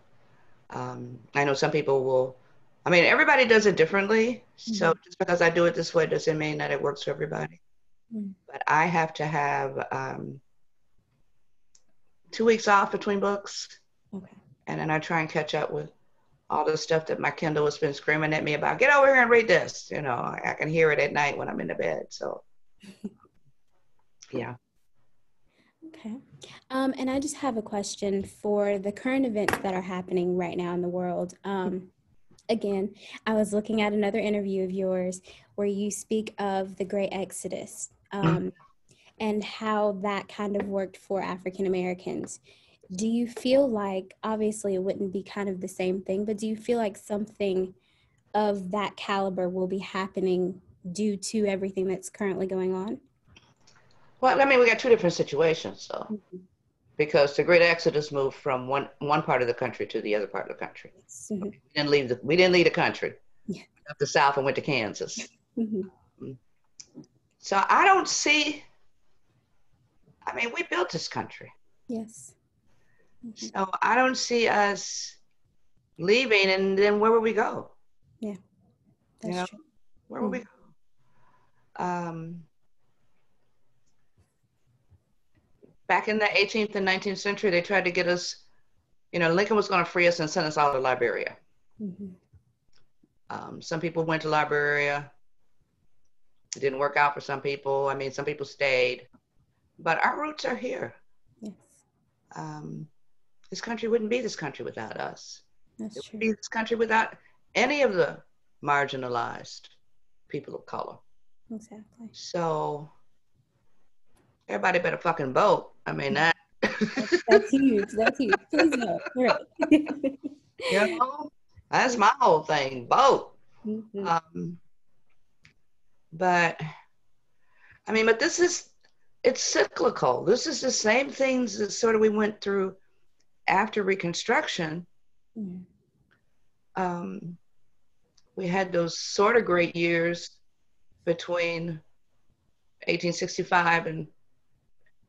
I know some people will, I mean, everybody does it differently. So just because I do it this way doesn't mean that it works for everybody. But I have to have 2 weeks off between books. Okay. And then I try and catch up with all the stuff that my Kindle has been screaming at me about. Get over here and read this. You know, I can hear it at night when I'm in the bed. So, yeah. Okay. And I just have a question for the current events that are happening right now in the world. Again, I was looking at another interview of yours where you speak of the Great Exodus and how that kind of worked for African Americans. Do you feel like, obviously it wouldn't be kind of the same thing, but do you feel like something of that caliber will be happening due to everything that's currently going on? Well, I mean, we got two different situations, though, because the Great Exodus moved from one part of the country to the other part of the country. We didn't leave the country. Yeah. Left the South and went to Kansas. So I don't see. I mean, we built this country. Yes. So I don't see us leaving, and then where would we go? Yeah, that's true. Where would we go? Back in the 18th and 19th century, they tried to get us, Lincoln was going to free us and send us all to Liberia. Some people went to Liberia. It didn't work out for some people. I mean, some people stayed. But our roots are here. Yes. This country wouldn't be this country without us. That's it true. Wouldn't be this country without any of the marginalized people of color. Exactly. So everybody better fucking vote. I mean, that. That's huge. That's huge. Please vote. Right. That's my whole thing. Vote. But I mean, but it's cyclical. This is the same things that sort of we went through after Reconstruction. We had those sort of great years between 1865 and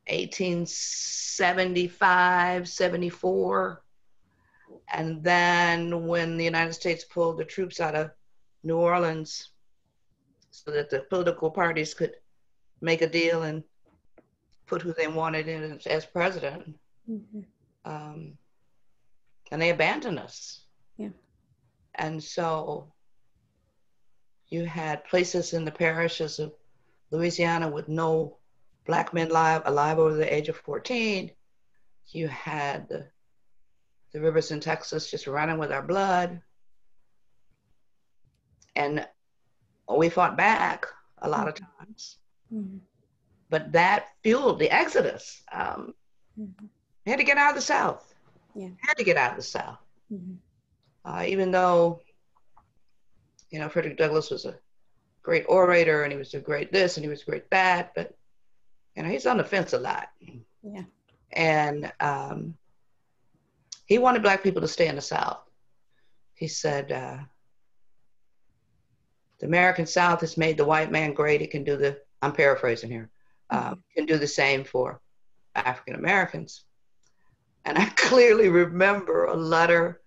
1875, 74. And then when the United States pulled the troops out of New Orleans so that the political parties could make a deal and put who they wanted in as president. And they abandoned us. Yeah. And so you had places in the parishes of Louisiana with no Black men alive over the age of 14. You had the rivers in Texas just running with our blood. And we fought back a lot of times. But that fueled the exodus. We had to get out of the South. Yeah. Had to get out of the South. Even though, Frederick Douglass was a great orator and he was a great this and he was great that, but, he's on the fence a lot. Yeah. And he wanted Black people to stay in the South. He said, the American South has made the white man great. It can do I'm paraphrasing here, can do the same for African Americans. And I clearly remember a letter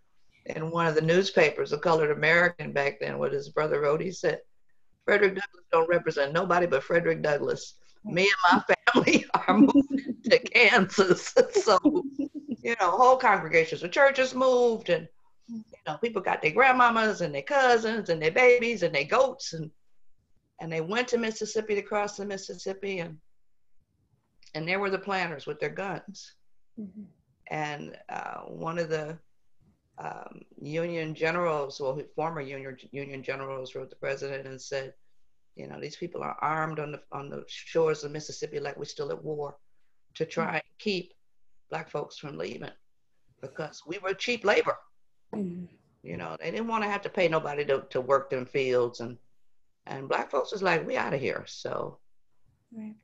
in one of the newspapers, a Colored American back then, what his brother wrote. He said, Frederick Douglass don't represent nobody but Frederick Douglass. Me and my family are moving to Kansas. So, whole congregations of churches moved, and, people got their grandmamas and their cousins and their babies and their goats, and they went to Mississippi to cross the Mississippi, and there were the planters with their guns. And one of the Union generals, former Union generals, wrote the president and said, these people are armed on the shores of Mississippi like we're still at war to try and keep Black folks from leaving because we were cheap labor. They didn't want to have to pay nobody to work them fields, and Black folks was like, we out of here. So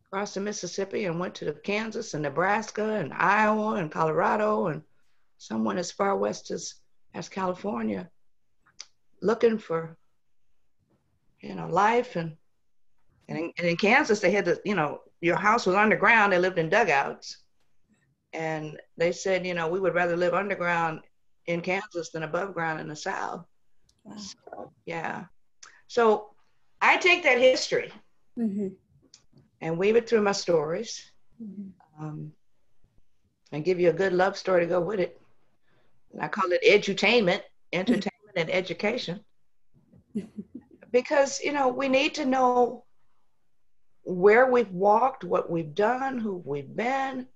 crossed the Mississippi and went to Kansas and Nebraska and Iowa and Colorado and someone as far west as California, looking for life. And in Kansas, they had to, your house was underground. They lived in dugouts. And they said, we would rather live underground in Kansas than above ground in the South. Wow. So, yeah. So I take that history and weave it through my stories and give you a good love story to go with it. And I call it edutainment, entertainment and education. Because, we need to know where we've walked, what we've done, who we've been,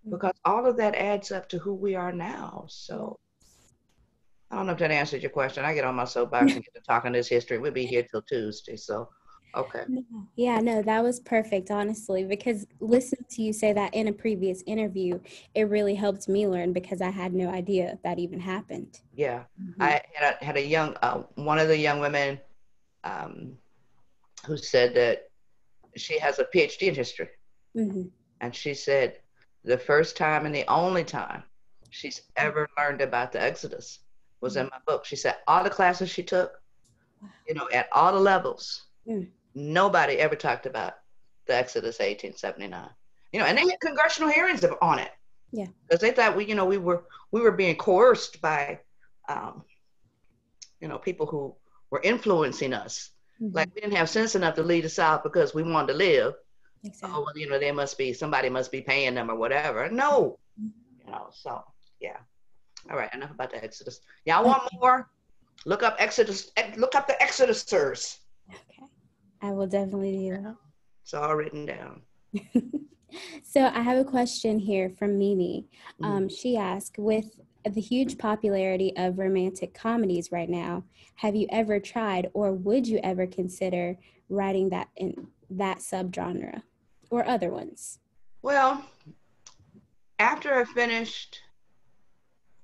because all of that adds up to who we are now. So I don't know if that answered your question. I get on my soapbox and get to talking this history. We'll be here till Tuesday. So, okay. Yeah, no, that was perfect, honestly, because listening to you say that in a previous interview, it really helped me learn because I had no idea that even happened. Yeah. I had a young, one of the young women who said that she has a PhD in history. And she said the first time and the only time she's ever learned about the Exodus was in my book. She said all the classes she took, at all the levels, nobody ever talked about the Exodus 1879. And they had congressional hearings on it. Yeah. Because they thought we were being coerced by people who were influencing us. Like we didn't have sense enough to leave the South because we wanted to live. Exactly. Oh, well, somebody must be paying them or whatever. No, so yeah. All right, enough about the Exodus. Y'all want more? Look up Exodus. Look up the Exodusers. Okay, I will definitely do that. It's all written down. So I have a question here from Mimi. She asked, with the huge popularity of romantic comedies right now, have you ever tried or would you ever consider writing that in that subgenre or other ones? Well, after I finished,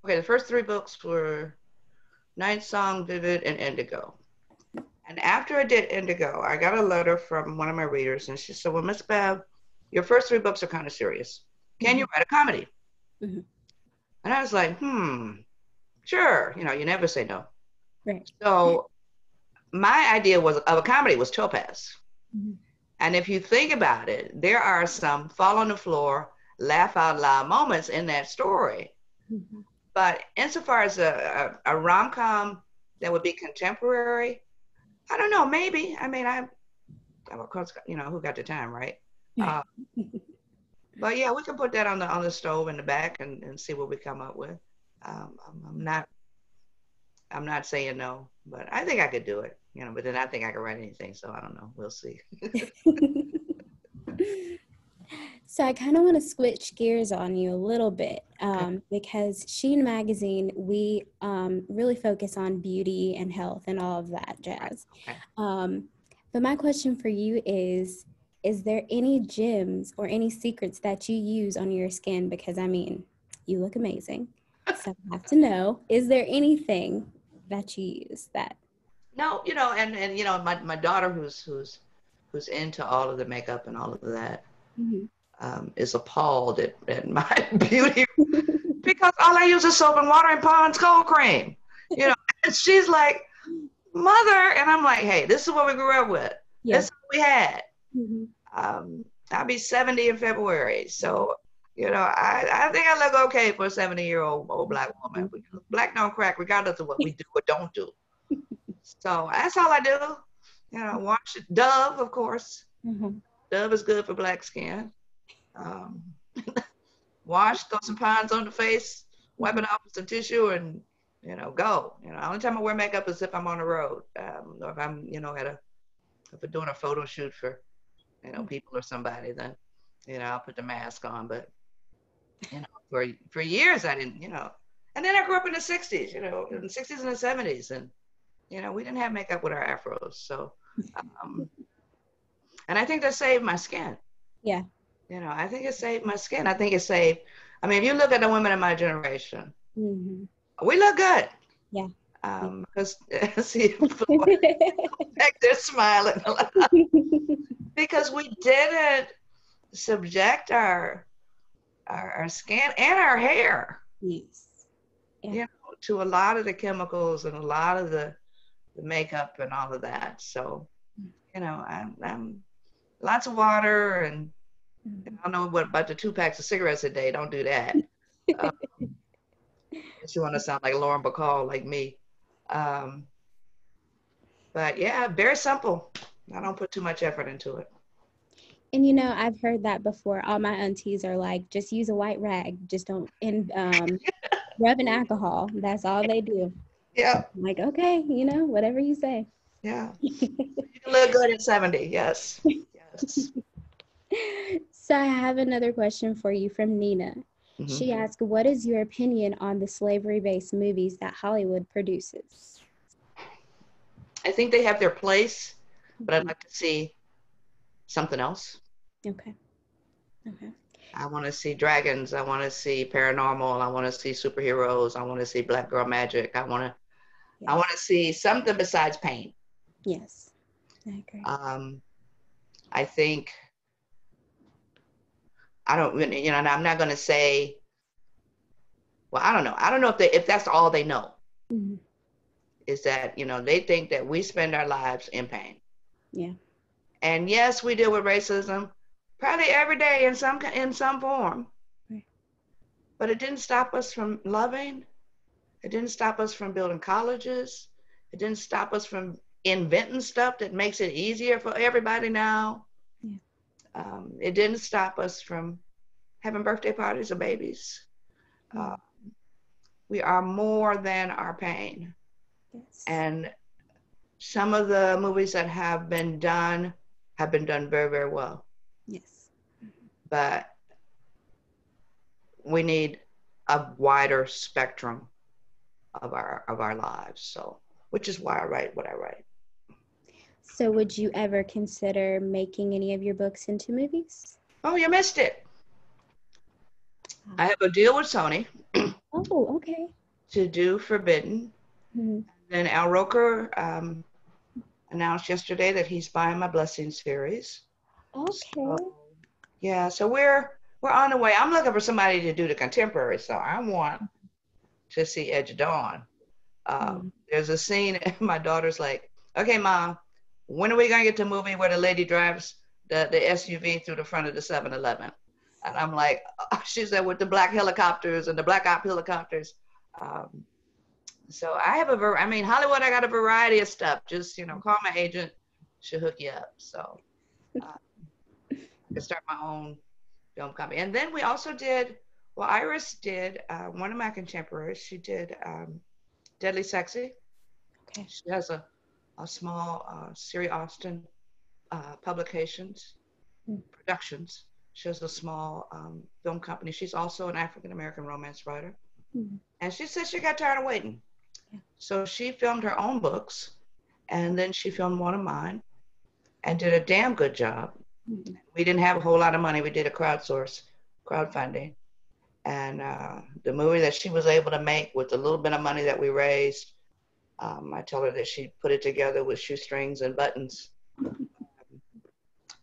the first 3 books were Night Song, Vivid, and Indigo. And after I did Indigo, I got a letter from one of my readers, and she said, well, Miss Bev, your first 3 books are kind of serious. Can you write a comedy? And I was like, sure. You never say no. Right. So my idea of a comedy was Topaz. And if you think about it, there are some fall on the floor, laugh out loud moments in that story. But insofar as a rom-com that would be contemporary, I don't know, maybe. I mean, of course, who got the time, right? But yeah, we can put that on the stove in the back and see what we come up with. I'm not saying no, but I think I could do it, but then I think I could write anything. So I don't know. We'll see. So I kind of want to switch gears on you a little bit because Sheen Magazine, we really focus on beauty and health and all of that jazz. Okay. But my question for you is there any gems or any secrets that you use on your skin? Because, you look amazing. So I have to know, is there anything that you use that? No, and my daughter who's into all of the makeup and all of that, is appalled at my beauty because all I use is soap and water and Pond's cold cream. And she's like, Mother, and I'm like, hey, this is what we grew up with. Yeah. This is what we had. I'll be 70 in February, so I think I look okay for a 70-year-old old Black woman. Black don't crack regardless of what we do or don't do. So that's all I do. Watch Dove, of course. Dove is good for Black skin. Wash, throw some Pond's on the face, wipe it off with some tissue, and go. Only time I wear makeup is if I'm on the road, or if I'm if we're doing a photo shoot for people or somebody, then I'll put the mask on. But for years I didn't, and then I grew up in the 60s, in the 60s and the 70s, and we didn't have makeup with our afros, so and I think that saved my skin. Yeah. I think it saved my skin. I think it saved, if you look at the women of my generation, we look good. Yeah. Because see, back there smiling a lot. Because we didn't subject our skin and our hair, to a lot of the chemicals and a lot of the makeup and all of that. So you know, I'm lots of water, and I don't know what about the 2 packs of cigarettes a day. Don't do that. If you want to sound like Lauren Bacall, like me. But yeah, very simple. I don't put too much effort into it. And you know, I've heard that before. All my aunties are like, just use a white rag. Just don't rub in alcohol. That's all they do. Yeah. I'm like, okay, you know, whatever you say. Yeah. You can look good at 70. Yes. Yes. So I have another question for you from Nina. Mm-hmm. She asked, what is your opinion on the slavery-based movies that Hollywood produces? I think they have their place, but I'd like to see something else. Okay. Okay. I want to see dragons. I want to see paranormal. I want to see superheroes. I want to see black girl magic. I want to see something besides pain. Yes, I agree. I think, I don't, you know, and I'm not going to say, well, I don't know. I don't know if that's all they know. Mm-hmm. Is that, you know, they think that we spend our lives in pain. Yeah. And yes, we deal with racism probably every day in some form. Right. But it didn't stop us from loving. It didn't stop us from building colleges. It didn't stop us from inventing stuff that makes it easier for everybody now. Yeah. It didn't stop us from having birthday parties of babies. We are more than our pain. Yes. And some of the movies that have been done very, very well. Yes. But we need a wider spectrum of our lives. So, which is why I write what I write. So would you ever consider making any of your books into movies? Oh, you missed it. I have a deal with Sony. Oh, okay. To do Forbidden. Mm-hmm. Then Al Roker announced yesterday that he's buying my Blessing series. Okay. So, yeah, so we're on the way. I'm looking for somebody to do the contemporary, so I want to see Edge of Dawn. There's a scene, and my daughter's like, okay, Mom, when are we going to get to a movie where the lady drives the SUV through the front of the 7-Eleven? And I'm like, she said, with the black helicopters and the black op helicopters. So I have Hollywood, I got a variety of stuff. Just, you know, call my agent, she'll hook you up. So I can start my own film company. And then we also did, Iris did, one of my contemporaries, she did Deadly Sexy. Okay. She has a small Siri Austin publications, productions. She has a small film company. She's also an African-American romance writer. Mm-hmm. And she said she got tired of waiting. Yeah. So she filmed her own books, and then she filmed one of mine and did a damn good job. Mm-hmm. We didn't have a whole lot of money. We did a crowdfunding. And the movie that she was able to make with the little bit of money that we raised, I tell her that she put it together with shoestrings and buttons.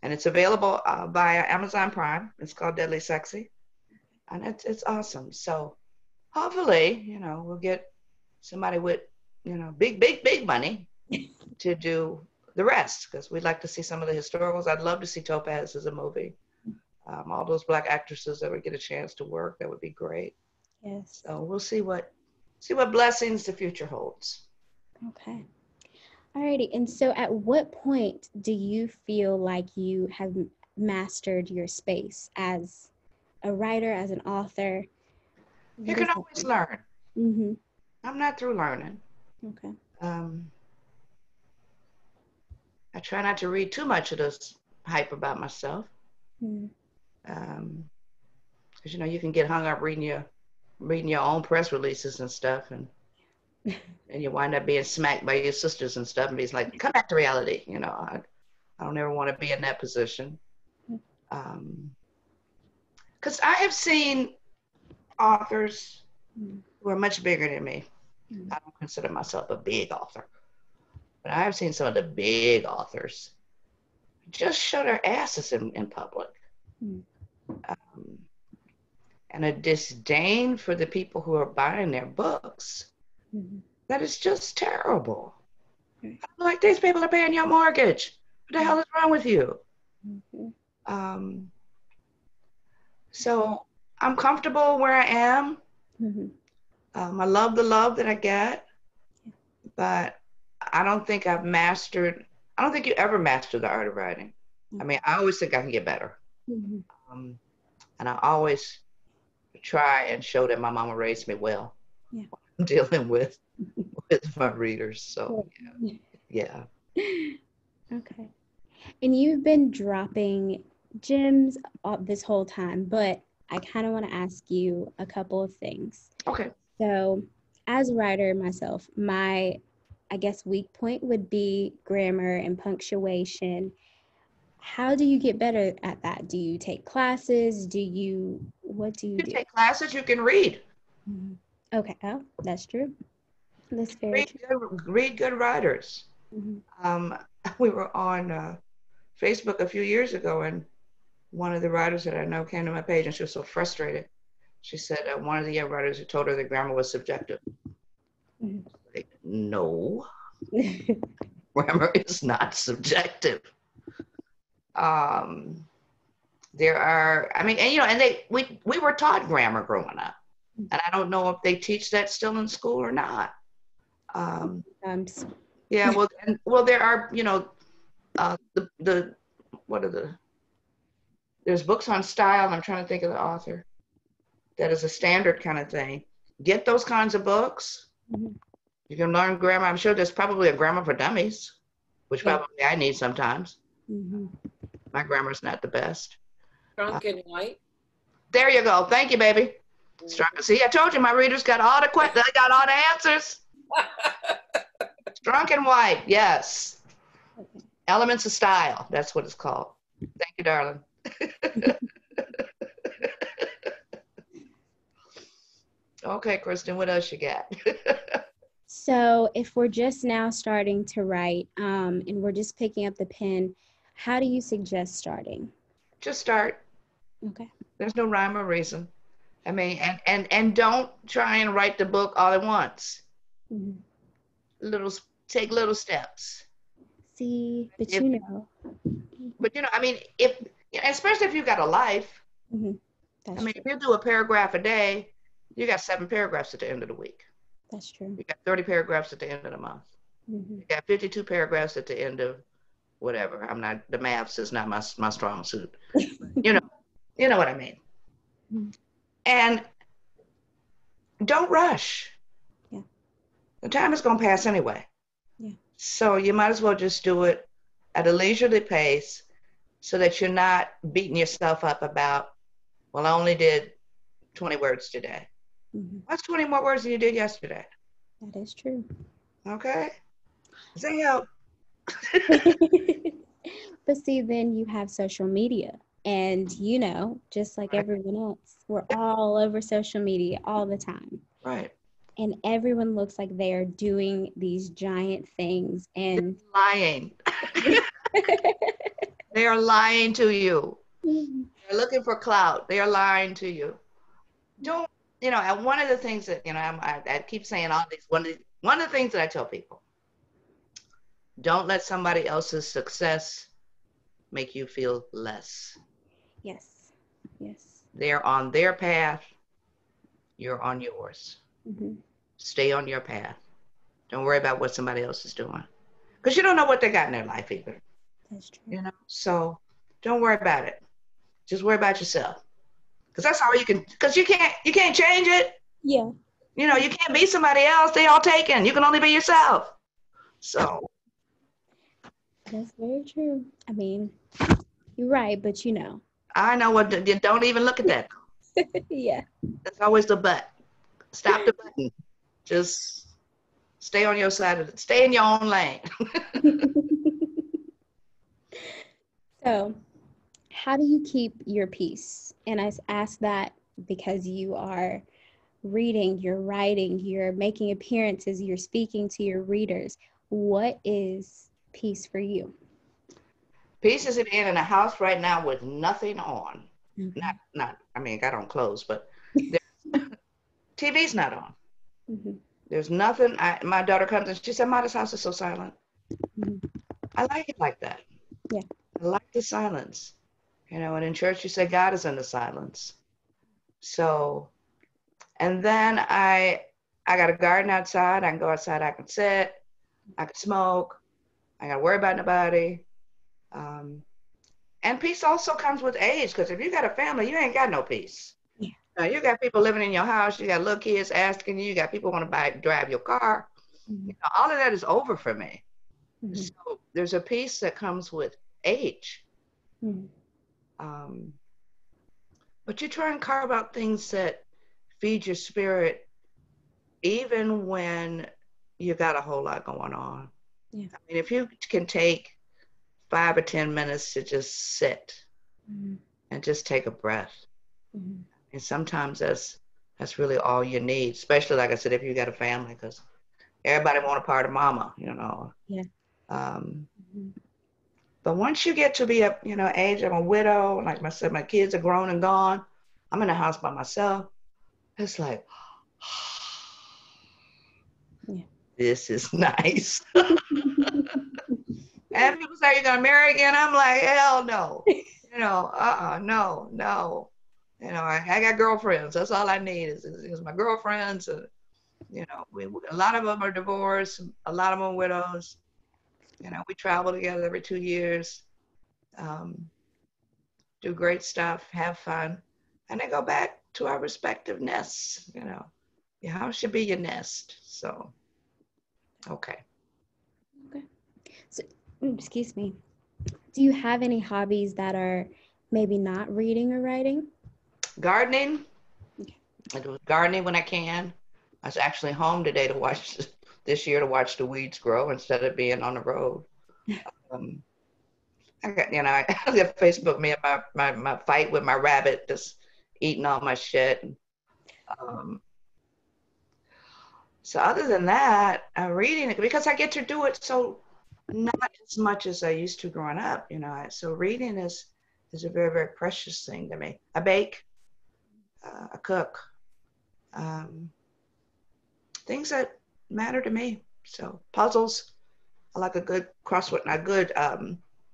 And it's available via Amazon Prime. It's called Deadly Sexy. And it's awesome. So hopefully, you know, we'll get somebody with, you know, big money to do the rest, because we'd like to see some of the historicals. I'd love to see Topaz as a movie. All those Black actresses that would get a chance to work, that would be great. Yes. So we'll see what blessings the future holds. Okay. Alrighty. And so at what point do you feel like you have mastered your space as a writer, as an author? You can always learn. Mm-hmm. I'm not through learning. Okay. I try not to read too much of this hype about myself. Mm-hmm. Because, you know, you can get hung up reading your own press releases and stuff, and you wind up being smacked by your sisters and stuff, and be like, come back to reality. You know, I don't ever want to be in that position. Because I have seen authors who are much bigger than me. I don't consider myself a big author, but I have seen some of the big authors just show their asses in public. And a disdain for the people who are buying their books. That is just terrible. I'm like, these people are paying your mortgage. the hell is wrong with you? Mm-hmm. So I'm comfortable where I am. Mm-hmm. I love the love that I get, but I don't think I don't think you ever master the art of writing. I mean, I always think I can get better. Mm-hmm. And I always try and show that my mama raised me well. Yeah. Dealing with my readers. So yeah. Okay. And you've been dropping gems this whole time, but I kind of want to ask you a couple of things. Okay. So, as a writer myself, my, I guess, weak point would be grammar and punctuation. How do you get better at that? Do you take classes? What do you do? Take classes, you can read. Mm-hmm. Okay. Oh, that's true. That's very true. Read good writers. Mm-hmm. We were on Facebook a few years ago, and one of the writers that I know came to my page, and she was so frustrated. She said one of the young writers who told her that grammar was subjective. Mm-hmm. Like, no, grammar is not subjective. There are, I mean, and you know, and we were taught grammar growing up, and I don't know if they teach that still in school or not. Yeah, well, there are, you know, there's books on style. I'm trying to think of the author. That is a standard kind of thing. Get those kinds of books. Mm-hmm. You can learn grammar. I'm sure there's probably a grammar for dummies, which probably I need sometimes. Mm-hmm. My grammar's not the best. Strunk and White. There you go. Thank you, baby. Strunk. See, I told you my readers got all the questions. They got all the answers. Strunk and White, yes. Elements of Style. That's what it's called. Thank you, darling. Okay, Kristen, what else you got? So if we're just now starting to write and we're just picking up the pen, how do you suggest starting? Just start. Okay. There's no rhyme or reason. I mean, and don't try and write the book all at once. Mm-hmm. Take little steps. See, but But you know, I mean, especially if you've got a life. Mm-hmm. I mean, if you do a paragraph a day, you got 7 paragraphs at the end of the week. That's true. You got 30 paragraphs at the end of the month. Mm-hmm. You got 52 paragraphs at the end of whatever. The maths is not my strong suit. You know what I mean. Mm-hmm. And don't rush. Yeah. The time is going to pass anyway. Yeah. So you might as well just do it at a leisurely pace so that you're not beating yourself up about, well, I only did 20 words today. Mm-hmm. That's 20 more words than you did yesterday. That is true. Okay. Does that help? But see, then you have social media. And, you know, just like everyone else, we're all over social media all the time. Right. And everyone looks like they are doing these giant things. And they're lying. They are lying to you. They're looking for clout. They are lying to you. Don't, you know, and one of the things that, you know, I keep saying all these, one of the things that I tell people, don't let somebody else's success make you feel less. Yes. Yes. They're on their path. You're on yours. Mm-hmm. Stay on your path. Don't worry about what somebody else is doing. Because you don't know what they got in their life either. That's true. You know, so don't worry about it. Just worry about yourself. Because that's all you can, because you can't change it. Yeah. You know, you can't be somebody else. They all taken. You can only be yourself. So. That's very true. I mean, you're right, but you know. I know what, don't even look at that. Yeah. That's always the but. Stop the button. Just stay on your side of it. Stay in your own lane. So, how do you keep your peace? And I ask that because you are reading, you're writing, you're making appearances, you're speaking to your readers. What is peace for you? Peace is being in a house right now with nothing on. Mm-hmm. Not. I mean, got on clothes, but TV's not on. Mm-hmm. There's nothing. My daughter comes and she said, "Ma, this house is so silent." Mm-hmm. I like it like that. Yeah. I like the silence. You know, and in church you say God is in the silence. So, and then I got a garden outside. I can go outside, I can sit, I can smoke, I gotta worry about nobody. And peace also comes with age, because if you got a family, you ain't got no peace. Yeah. You got people living in your house, you got little kids asking you, you got people want to drive your car. Mm-hmm. You know, all of that is over for me. Mm-hmm. So there's a peace that comes with age. Mm-hmm. But you try and carve out things that feed your spirit, even when you got a whole lot going on. Yeah. I mean, if you can take 5 or 10 minutes to just sit and just take a breath, and sometimes that's really all you need, especially, like I said, if you got a family, because everybody want a part of mama, you know. Yeah. But once you get to be a, you know, age, I'm a widow, like I said, my kids are grown and gone, I'm in the house by myself, it's like, Yeah. this is nice. And people say, you're gonna marry again? I'm like, hell no. You know, no. You know, I got girlfriends. That's all I need is my girlfriends. You know, a lot of them are divorced. A lot of them are widows. You know, we travel together every 2 years, do great stuff, have fun, and then go back to our respective nests. You know, your house should be your nest. So, okay. So, excuse me. Do you have any hobbies that are maybe not reading or writing? Gardening. I do gardening when I can. I was actually home today this year to watch the weeds grow instead of being on the road. I got, you know, I got Facebook, me and my fight with my rabbit just eating all my shit. So other than that, I'm reading it because I get to do it so not as much as I used to growing up, you know. So reading is a very, very precious thing to me. I bake, I cook, things that matter to me. So puzzles, I like a good crossword, a good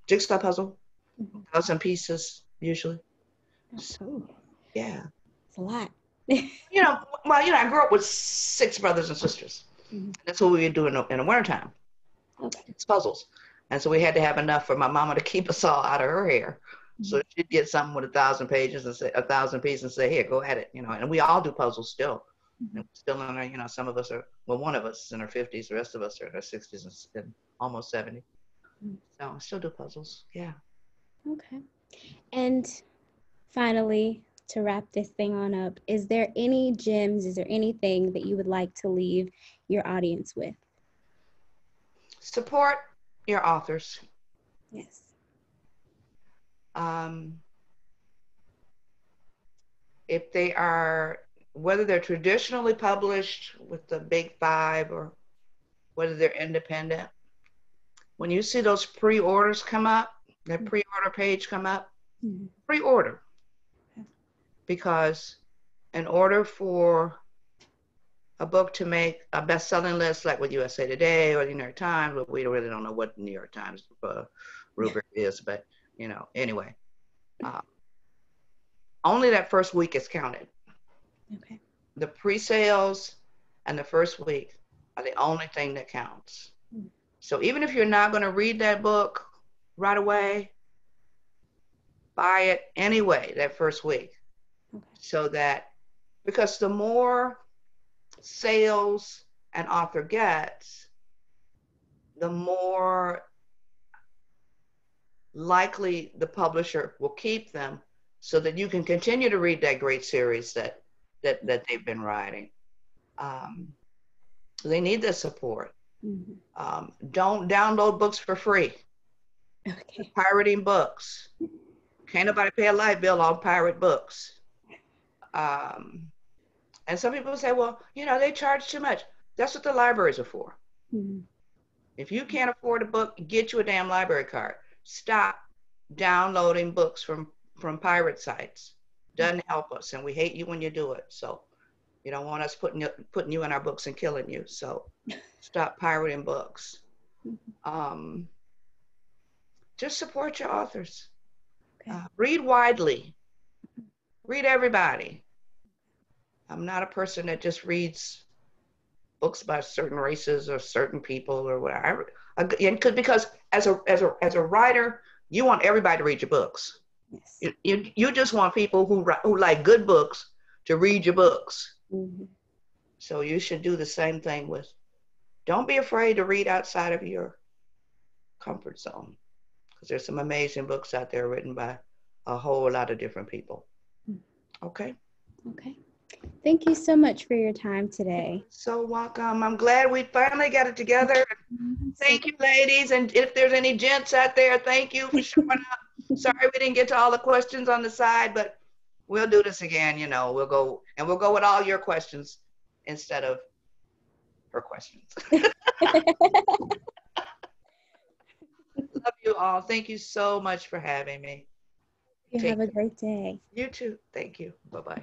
jigsaw puzzle, 1,000 pieces usually. So, yeah. It's a lot. You know, well, you know, I grew up with 6 brothers and sisters. That's what we would do in the wintertime. Okay. It's puzzles. And so we had to have enough for my mama to keep us all out of her hair. So she'd get something with 1,000 pages and say 1,000 pieces and say, here, go at it, you know. And we all do puzzles still. And still in our, you know, some of us are, well, one of us is in her 50s, the rest of us are in our 60s and almost 70. So I still do puzzles, yeah. Okay. And finally, to wrap this thing on up, is there any gems, is there anything that you would like to leave your audience with? Support your authors. Yes. If they are, whether they're traditionally published with the big 5 or whether they're independent, when you see those pre-orders come up, that pre-order page come up, pre-order. Because in order for a book to make a best-selling list like with USA Today or the New York Times, but we really don't know what the New York Times rubric is, but you know, anyway, only that first week is counted. Okay. The pre-sales and the first week are the only thing that counts. So even if you're not going to read that book right away, buy it anyway that first week. Okay. So that, because the more sales an author gets, the more likely the publisher will keep them so that you can continue to read that great series that they've been writing. They need the support. Don't download books for free. Okay. Pirating books. Can't nobody pay a light bill on pirate books. And some people say, well, you know, they charge too much. That's what the libraries are for. If you can't afford a book, get you a damn library card. Stop downloading books from pirate sites. Doesn't help us, and we hate you when you do it. So you don't want us putting you in our books and killing you. So stop pirating books. just support your authors. Okay. Read widely. Read everybody. I'm not a person that just reads books about certain races or certain people or whatever. Because as a writer, you want everybody to read your books. Yes. You just want people who like good books to read your books. Mm-hmm. So you should do the same thing with, don't be afraid to read outside of your comfort zone, because there's some amazing books out there written by a whole lot of different people. Okay. Okay. Thank you so much for your time today. So welcome. I'm glad we finally got it together. Thank you, ladies. And if there's any gents out there, thank you for showing up. Sorry we didn't get to all the questions on the side, but we'll do this again. You know, we'll go with all your questions instead of her questions. Love you all. Thank you so much for having me. You have a great day. You too. Thank you. Bye-bye.